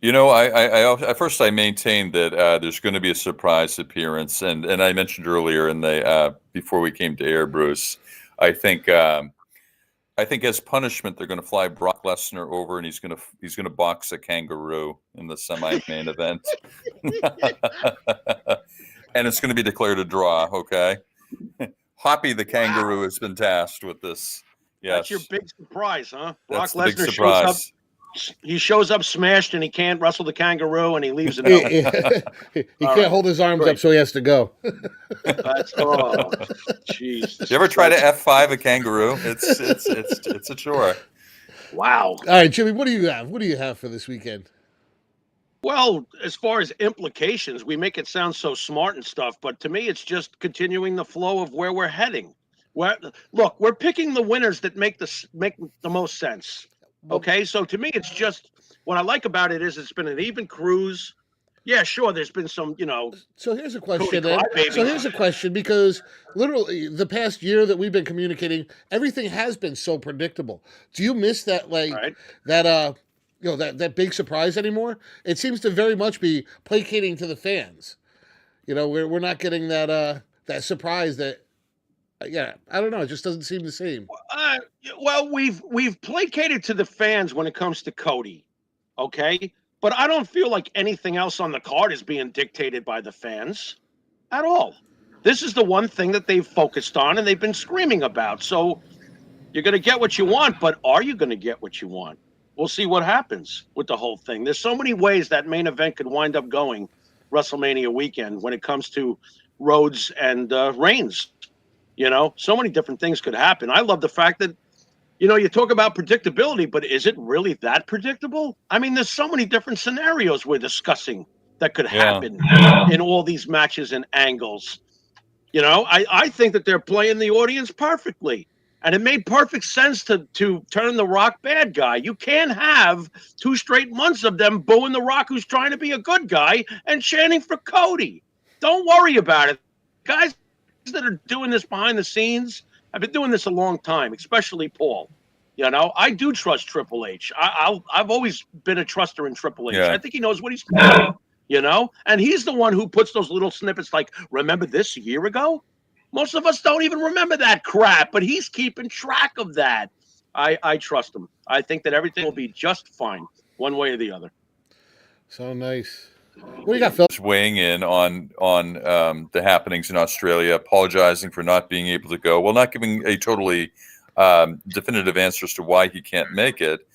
At first I maintained that there's going to be a surprise appearance, and I mentioned earlier in the before we came to air, Bruce, I think as punishment they're going to fly Brock Lesnar over, and he's going to box a kangaroo in the semi-main event, and it's going to be declared a draw. Okay, Hoppy the kangaroo has been tasked with this. Yes, that's your big surprise, huh? Brock Lesnar shows up. He shows up smashed, and he can't wrestle the kangaroo, and he leaves it. He can't hold his arms up, so he has to go. Jeez. You ever try to F5 a kangaroo? It's a chore. Wow. All right, Jimmy, what do you have? What do you have for this weekend? Well, as far as implications, we make it sound so smart and stuff, but to me, it's just continuing the flow of where we're heading. Where look, we're picking the winners that make the most sense. Well, Okay, so to me, it's just what I like about it is it's been an even cruise. Yeah, sure, there's been some, so here's a Cody question then. So crybabies. here's a question because literally the past year that we've been communicating, everything has been so predictable. Do you miss that Right? that that big surprise anymore? It seems to very much be placating to the fans. We're not getting that surprise that yeah, I don't know, it just doesn't seem the same. Uh, well, we've placated to the fans when it comes to Cody, okay, but I don't feel like anything else on the card is being dictated by the fans at all. This is the one thing that they've focused on and they've been screaming about. So you're going to get what you want, but are you going to get what you want? We'll see what happens with the whole thing. There's so many ways that main event could wind up going WrestleMania weekend when it comes to Rhodes and Reigns. So many different things could happen. I love the fact that, you talk about predictability, but is it really that predictable? I mean, there's so many different scenarios we're discussing that could happen in all these matches and angles. I think that they're playing the audience perfectly. And it made perfect sense to turn The Rock bad guy. You can't have 2 straight months of them booing The Rock, who's trying to be a good guy, and chanting for Cody. Don't worry about it. Guys that are doing this behind the scenes have been doing this a long time, especially Paul. I do trust Triple H. I've always been a truster in Triple H. Yeah. I think he knows what he's doing, and he's the one who puts those little snippets like, remember this a year ago? Most of us don't even remember that crap, but he's keeping track of that. I trust him. I think that everything will be just fine, one way or the other. So nice. What do you got, Phil? Weighing in on the happenings in Australia, apologizing for not being able to go. Well, not giving a totally definitive answer as to why he can't make it,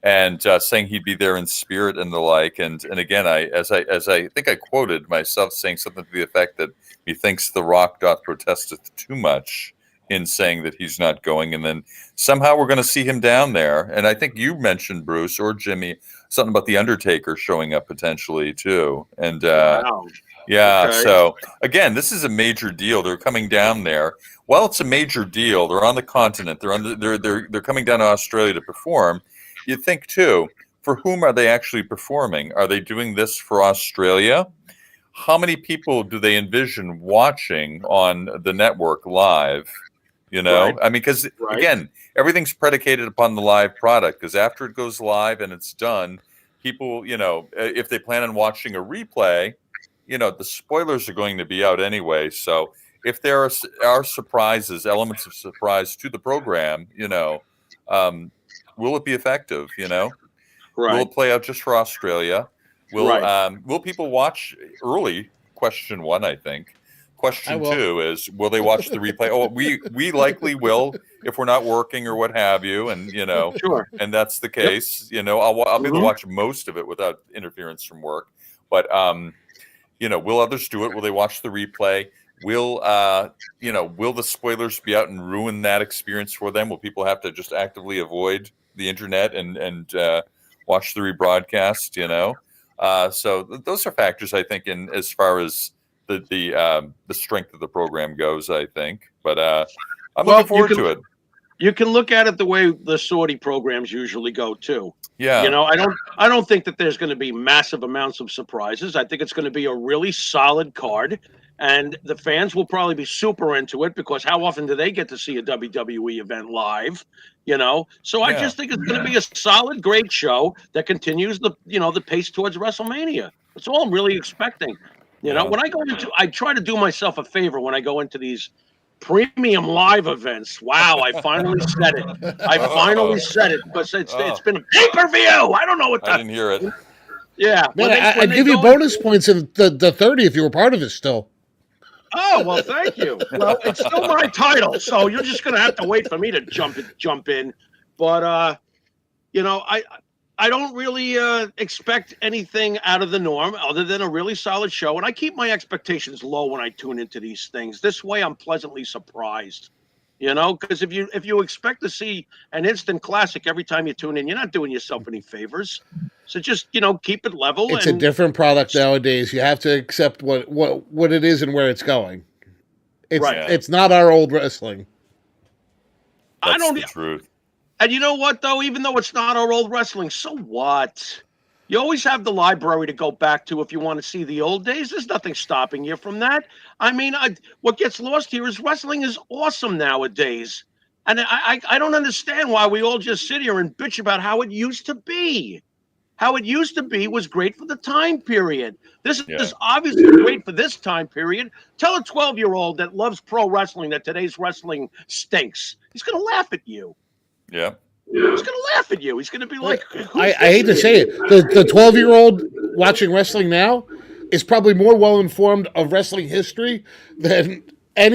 and saying he'd be there in spirit and the like. And again, as I think I quoted myself saying something to the effect that he thinks The Rock protesteth too much in saying that he's not going, and then somehow we're going to see him down there. And I think you mentioned, Bruce or Jimmy, something about the Undertaker showing up potentially too. And Wow. yeah, Okay. so again, this is a major deal. They're coming down there. Well, it's a major deal. They're on the continent. They're coming down to Australia to perform. You think too, for whom are they actually performing? Are they doing this for Australia? How many people do they envision watching on the network live? Right. I mean, because Right. again, everything's predicated upon the live product. Because after it goes live and it's done, people, if they plan on watching a replay, the spoilers are going to be out anyway. So if there are surprises, elements of surprise to the program, will it be effective? Will Right. it play out just for Australia? Will people watch early? Question one, I think. Question will. two is, will they watch the replay? Oh, we likely will if we're not working or what have you, and Sure. and that's the case. I'll be able to watch most of it without interference from work. But will others do it? Will they watch the replay? Will the spoilers be out and ruin that experience for them? Will people have to just actively avoid the internet and watch the rebroadcast? So those are factors, I think, in as far as the strength of the program goes, I think. But I'm looking forward to it. You can look at it the way the Saudi programs usually go too. Yeah. I don't think that there's going to be massive amounts of surprises. I think it's going to be a really solid card, and the fans will probably be super into it because how often do they get to see a WWE event live? So I just think it's going to be a solid, great show that continues the pace towards WrestleMania. That's all I'm really expecting. When I try to do myself a favor when I go into these premium live events. Wow, I finally said it. I finally said it because it's been a pay-per-view. I don't know what I didn't hear it. Yeah. Man, I'd give you bonus points in the 30 if you were part of it still. Oh, well, thank you. Well, it's still my title, so you're just going to have to wait for me to jump in. But, I don't really expect anything out of the norm other than a really solid show. And I keep my expectations low when I tune into these things. This way, I'm pleasantly surprised. Because if you expect to see an instant classic every time you tune in, you're not doing yourself any favors. So just keep it level. It's a different product nowadays. You have to accept what it is and where it's going. It's not our old wrestling. That's the truth. And you know what, though? Even though it's not our old wrestling, so what? You always have the library to go back to if you want to see the old days. There's nothing stopping you from that. I mean, what gets lost here is wrestling is awesome nowadays. And I don't understand why we all just sit here and bitch about how it used to be. How it used to be was great for the time period. This is obviously great for this time period. Tell a 12-year-old that loves pro wrestling that today's wrestling stinks. He's going to laugh at you. Yeah. He's going to laugh at you. He's going to be like, I hate to say it. The 12-year-old watching wrestling now is probably more well-informed of wrestling history than at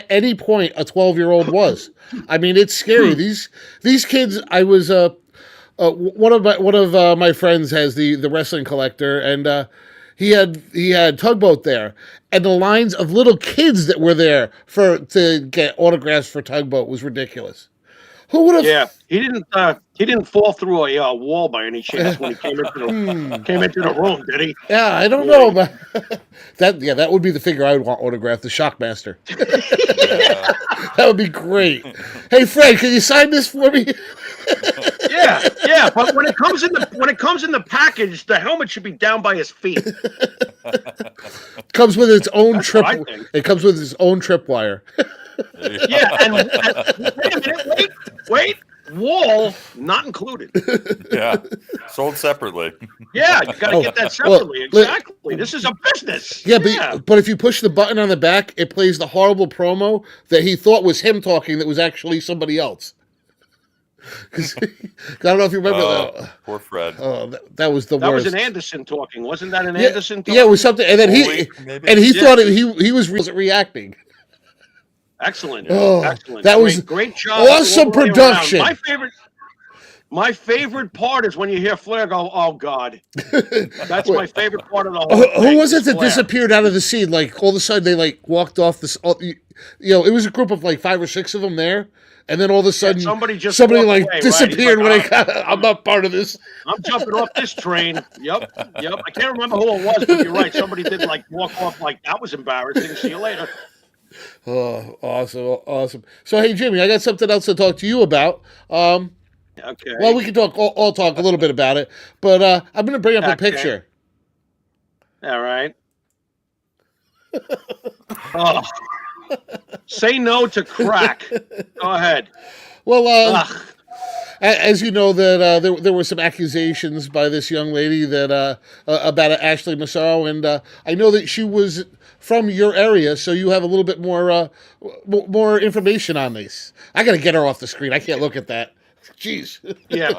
any point a 12-year-old was. I mean, it's scary. These kids, I was... one of my friends has the wrestling collector, and he had Tugboat there, and the lines of little kids that were there to get autographs for Tugboat was ridiculous. Who would have? Yeah, he didn't fall through a wall by any chance when he came into the room, did he? Yeah, I don't know, but that. Yeah, that would be the figure I would want autographed, the Shockmaster. That would be great. Hey, Fred, can you sign this for me? Yeah, but when it comes in the package, the helmet should be down by his feet. Comes with its own It comes with its own tripwire. Yeah, and wait a minute, wait, wall not included. Yeah, sold separately. Yeah, you got to get that separately. Well, exactly. This is a business. Yeah, but if you push the button on the back, it plays the horrible promo that he thought was him talking that was actually somebody else. Because I don't know if you remember that. Poor Fred. Oh, that was the worst. That was an Anderson talking, wasn't that? Anderson talking? Yeah, it was something. And then he thought he was reacting. Excellent. Excellent. That was great job. Awesome production. My favorite part is when you hear Flair go, "Oh God." That's my favorite part of the whole thing. Who was it that disappeared out of the scene? Like all of a sudden they walked off this. It was a group of 5 or 6 of them there. And then all of a sudden, somebody away, disappeared right? I'm not part of this. I'm jumping off this train. Yep. I can't remember who it was, but you're right. Somebody did walk off that was embarrassing. See you later. Oh, awesome. So, hey, Jimmy, I got something else to talk to you about. Okay. Well, we can all talk a little bit about it, but I'm going to bring up a picture. All right. Oh. Say no to crack. Go ahead. Well, as you know, that there were some accusations by this young lady that about Ashley Massaro, and I know that she was from your area, so you have a little bit more information on this. I got to get her off the screen. I can't look at that. Jeez. Yeah,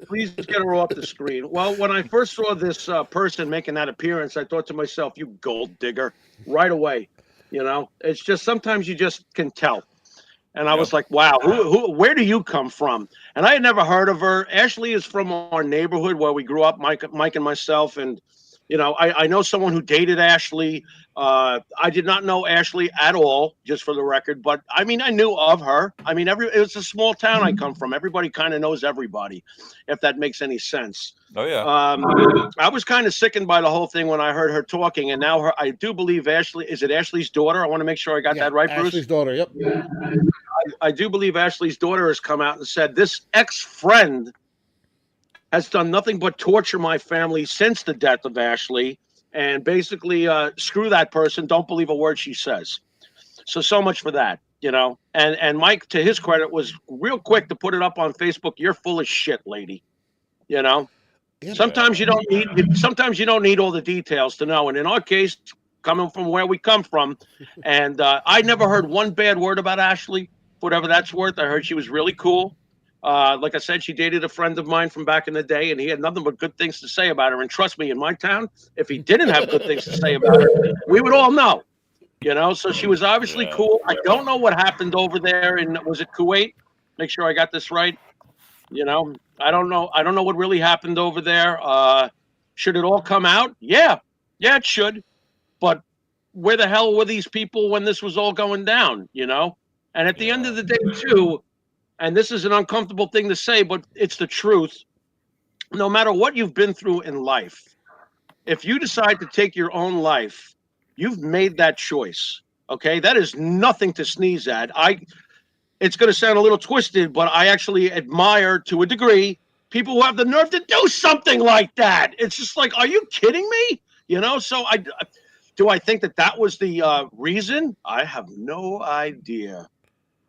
please get her off the screen. Well, when I first saw this person making that appearance, I thought to myself, "You gold digger!" Right away. It's just sometimes you just can tell. And I was like, wow, where do you come from? And I had never heard of her. Ashley is from our neighborhood where we grew up, Mike and myself. And, I know someone who dated Ashley. I did not know Ashley at all, just for the record. But, I mean, I knew of her. I mean, it was a small town I come from. Everybody kind of knows everybody, if that makes any sense. Oh, yeah. I was kind of sickened by the whole thing when I heard her talking. And now I do believe Ashley, is it Ashley's daughter? I want to make sure I got that right, Bruce. Ashley's daughter, yep. I do believe Ashley's daughter has come out and said this ex-friend has done nothing but torture my family since the death of Ashley, and basically screw that person. Don't believe a word she says. So much for that, And Mike, to his credit, was real quick to put it up on Facebook. You're full of shit, lady. Yeah. Sometimes you don't need all the details to know. And in our case, coming from where we come from, and I never heard one bad word about Ashley, for whatever that's worth. I heard she was really cool. Like I said, she dated a friend of mine from back in the day, and he had nothing but good things to say about her. And trust me, in my town, if he didn't have good things to say about her, we would all know. So she was obviously cool. I don't know what happened over there was it Kuwait? Make sure I got this right. I don't know. I don't know what really happened over there. Should it all come out? Yeah, it should. But where the hell were these people when this was all going down? And at the end of the day, too, and this is an uncomfortable thing to say, but it's the truth. No matter what you've been through in life, if you decide to take your own life, you've made that choice. Okay, that is nothing to sneeze at. It's going to sound a little twisted, but I actually admire, to a degree, people who have the nerve to do something like that. It's just like, are you kidding me? So do I think that was the reason? I have no idea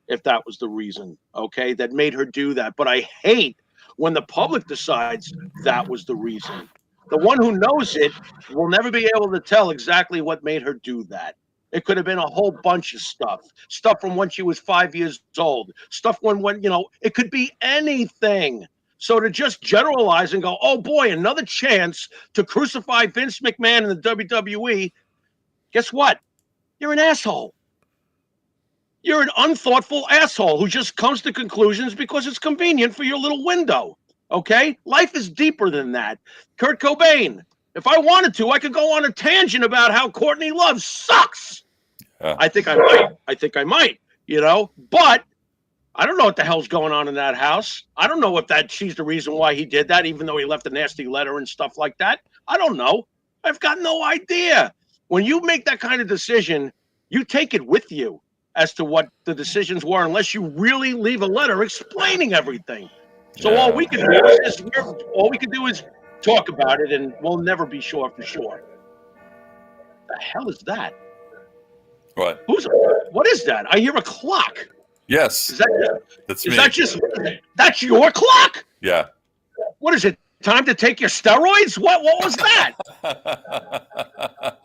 if that was the reason, okay, that made her do that. But I hate when the public decides that was the reason. The one who knows it will never be able to tell exactly what made her do that. It could have been a whole bunch of stuff from when she was 5 years old, stuff when it could be anything. So to just generalize and go, oh boy, another chance to crucify Vince McMahon in the WWE, guess what? You're an asshole. You're an unthoughtful asshole who just comes to conclusions because it's convenient for your little window. Okay? Life is deeper than that. Kurt Cobain, if I wanted to, I could go on a tangent about how Courtney Love sucks. I think I might, but I don't know what the hell's going on in that house. I don't know if she's the reason why he did that, even though he left a nasty letter and stuff like that. I don't know. I've got no idea. When you make that kind of decision, you take it with you as to what the decisions were, unless you really leave a letter explaining everything. So all we can do is talk about it, and we'll never be sure for sure. The hell is that? What? What is that? I hear a clock. Yes. That's that's your clock? Yeah. What is it? Time to take your steroids? What was that?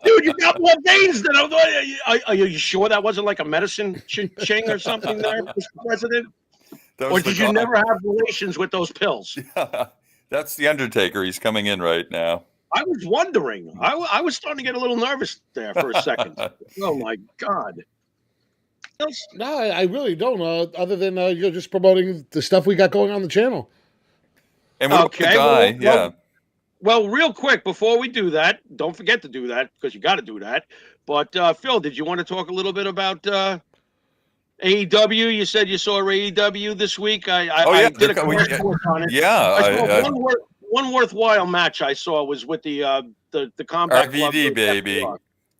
Dude, you got more veins than are you sure that wasn't like a medicine ching or something there, Mr. President? Or did you never have relations with those pills? Yeah. That's the Undertaker. He's coming in right now. I was wondering. I was starting to get a little nervous there for a second. Oh, my God. No, I really don't. Other than you're just promoting the stuff we got going on the channel. And we're the guy, Well, real quick, before we do that, don't forget to do that, because you got to do that. But, Phil, did you want to talk a little bit about AEW? You said you saw AEW this week. I did a commercial on it. Yeah. One worthwhile match I saw was with the Combat Club. RVD, baby.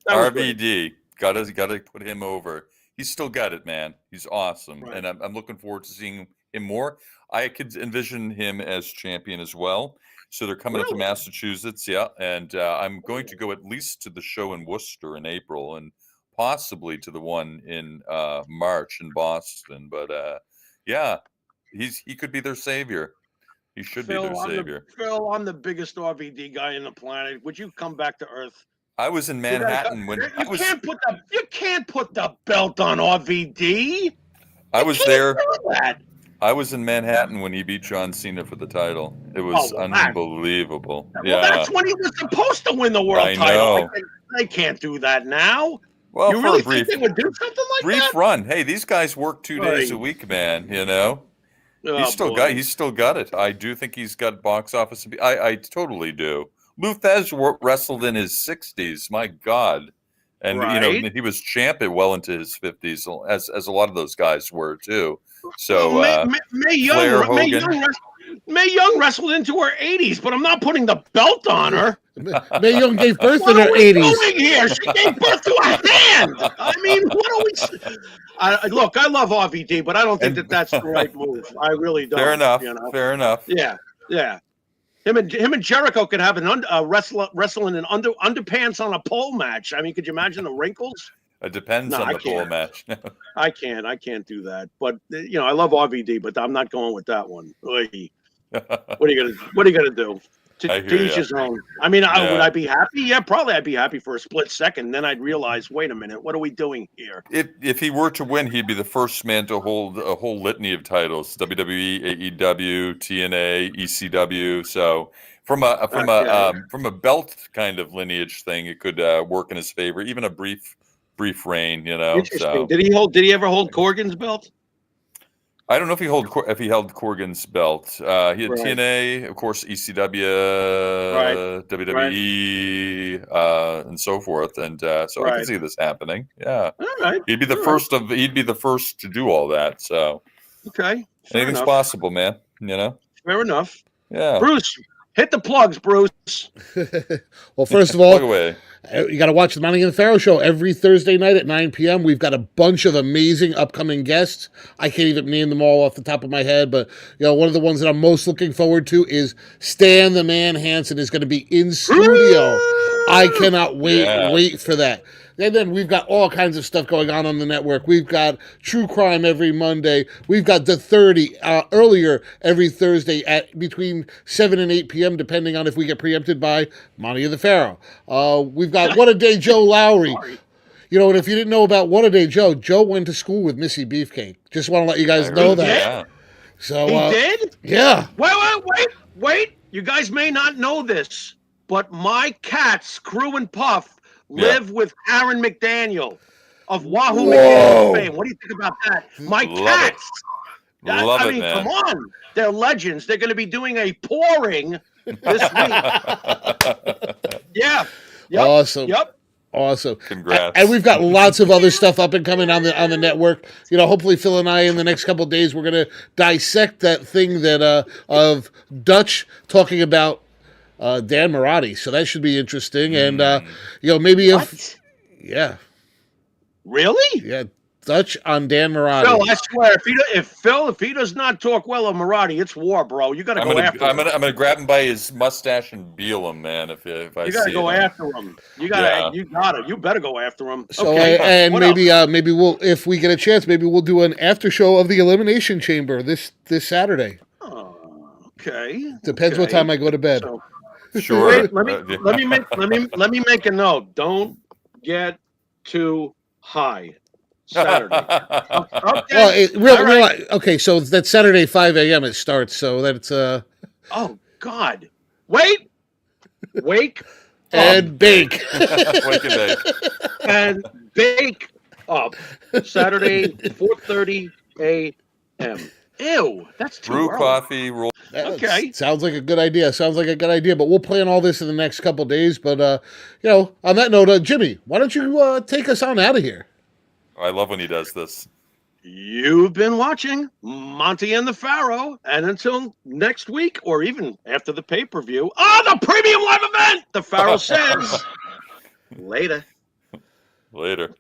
RVD. Got to put him over. He's still got it, man. He's awesome. Right. And I'm looking forward to seeing him more. I could envision him as champion as well. So they're coming up to Massachusetts, and I'm going to go at least to the show in Worcester in April, and possibly to the one in March in Boston. But he could be their savior. He should be their savior. Phil, I'm the biggest RVD guy in the planet. Would you come back to Earth? I was in Manhattan when you can't put the belt on RVD. I was there. I was in Manhattan when he beat John Cena for the title. It was unbelievable. Well, that's when he was supposed to win the world title. They can't do that now. Well, you really think they would do something like brief that? run. Hey, these guys work 2 days a week, man. He's still got it. I do think he's got box office. I totally do. Lou Thesz wrestled in his 60s. My God. And, he was champ well into his 50s, as a lot of those guys were, too. So, Mae Young wrestled into her 80s, but I'm not putting the belt on her. Mae Young gave birth in her 80s. Here? She gave birth to a hand. I mean, what are we... look, I love RVD, but I don't think that's the right move. I really don't. Fair enough. Yeah. Him and Jericho could have an wrestling in underpants on a pole match. I mean, could you imagine the wrinkles? It depends on the pole match. I can't do that. But I love RVD, but I'm not going with that one. What are you gonna do? To each his own. I mean, would I be happy? Yeah, probably I'd be happy for a split second. Then I'd realize, wait a minute, what are we doing here? If he were to win, he'd be the first man to hold a whole litany of titles: WWE, AEW, TNA, ECW. So from a belt kind of lineage thing, it could work in his favor, even a brief reign. Interesting. So. Did he ever hold Corgan's belt? I don't know if he held Corgan's belt. He had TNA, of course, ECW, WWE, and so forth. And so I can see this happening. Yeah, all right. He'd be the first to do all that. So anything's possible, man. Fair enough. Yeah, Bruce, hit the plugs, Bruce. Well, first of all, plug away. You got to watch the Monte The Pharaoh show every Thursday night at 9 p.m. We've got a bunch of amazing upcoming guests. I can't even name them all off the top of my head, but one of the ones that I'm most looking forward to is Stan the Man Hansen is going to be in studio. I cannot wait for that. And then we've got all kinds of stuff going on the network. We've got True Crime every Monday. We've got The 30 earlier every Thursday at between 7 and 8 p.m., depending on if we get preempted by Monte The Pharaoh. We've got What a Day Joe Lowry. And if you didn't know about What a Day Joe went to school with Missy Beefcake. Just want to let you guys know that. Yeah. So, he did? Yeah. Wait. You guys may not know this, but my cats, Crew and Puff, live with Aaron McDaniel of Wahoo McDaniel fame. What do you think about that? My cats. Love it, man. Come on. They're legends. They're going to be doing a pouring this week. Yeah. Yep. Awesome. Yep. Awesome. Congrats. And we've got lots of other stuff up and coming on the network. Hopefully Phil and I in the next couple of days we're going to dissect that thing that of Dutch talking about Dan Marotti, so that should be interesting. And maybe really, Dutch on Dan Marotti. Phil, I swear, if he does not talk well of Marotti, it's war, bro. You got to go after him. I'm gonna grab him by his mustache and beel him, man. If I you got to see go him. after him. You got to. You better go after him. So okay. Maybe we'll, if we get a chance, maybe we'll do an after show of the Elimination Chamber this Saturday. Oh, okay. Depends what time I go to bed. So, sure. Wait, let me make a note. Don't get too high. Saturday. Okay. Well, okay. So that's Saturday 5 a.m. it starts. So that's Oh God! Wake and bake. Wake and bake. And bake up. Saturday 4:30 a.m. Ew, that's too Brew early. coffee. Roll. Okay. Sounds like a good idea. But we'll plan all this in the next couple of days. But on that note, Jimmy, why don't you take us on out of here? I love when he does this. You've been watching Monte and the Pharaoh, and until next week, or even after the pay-per-view, the premium live event, the Pharaoh says, later. Later.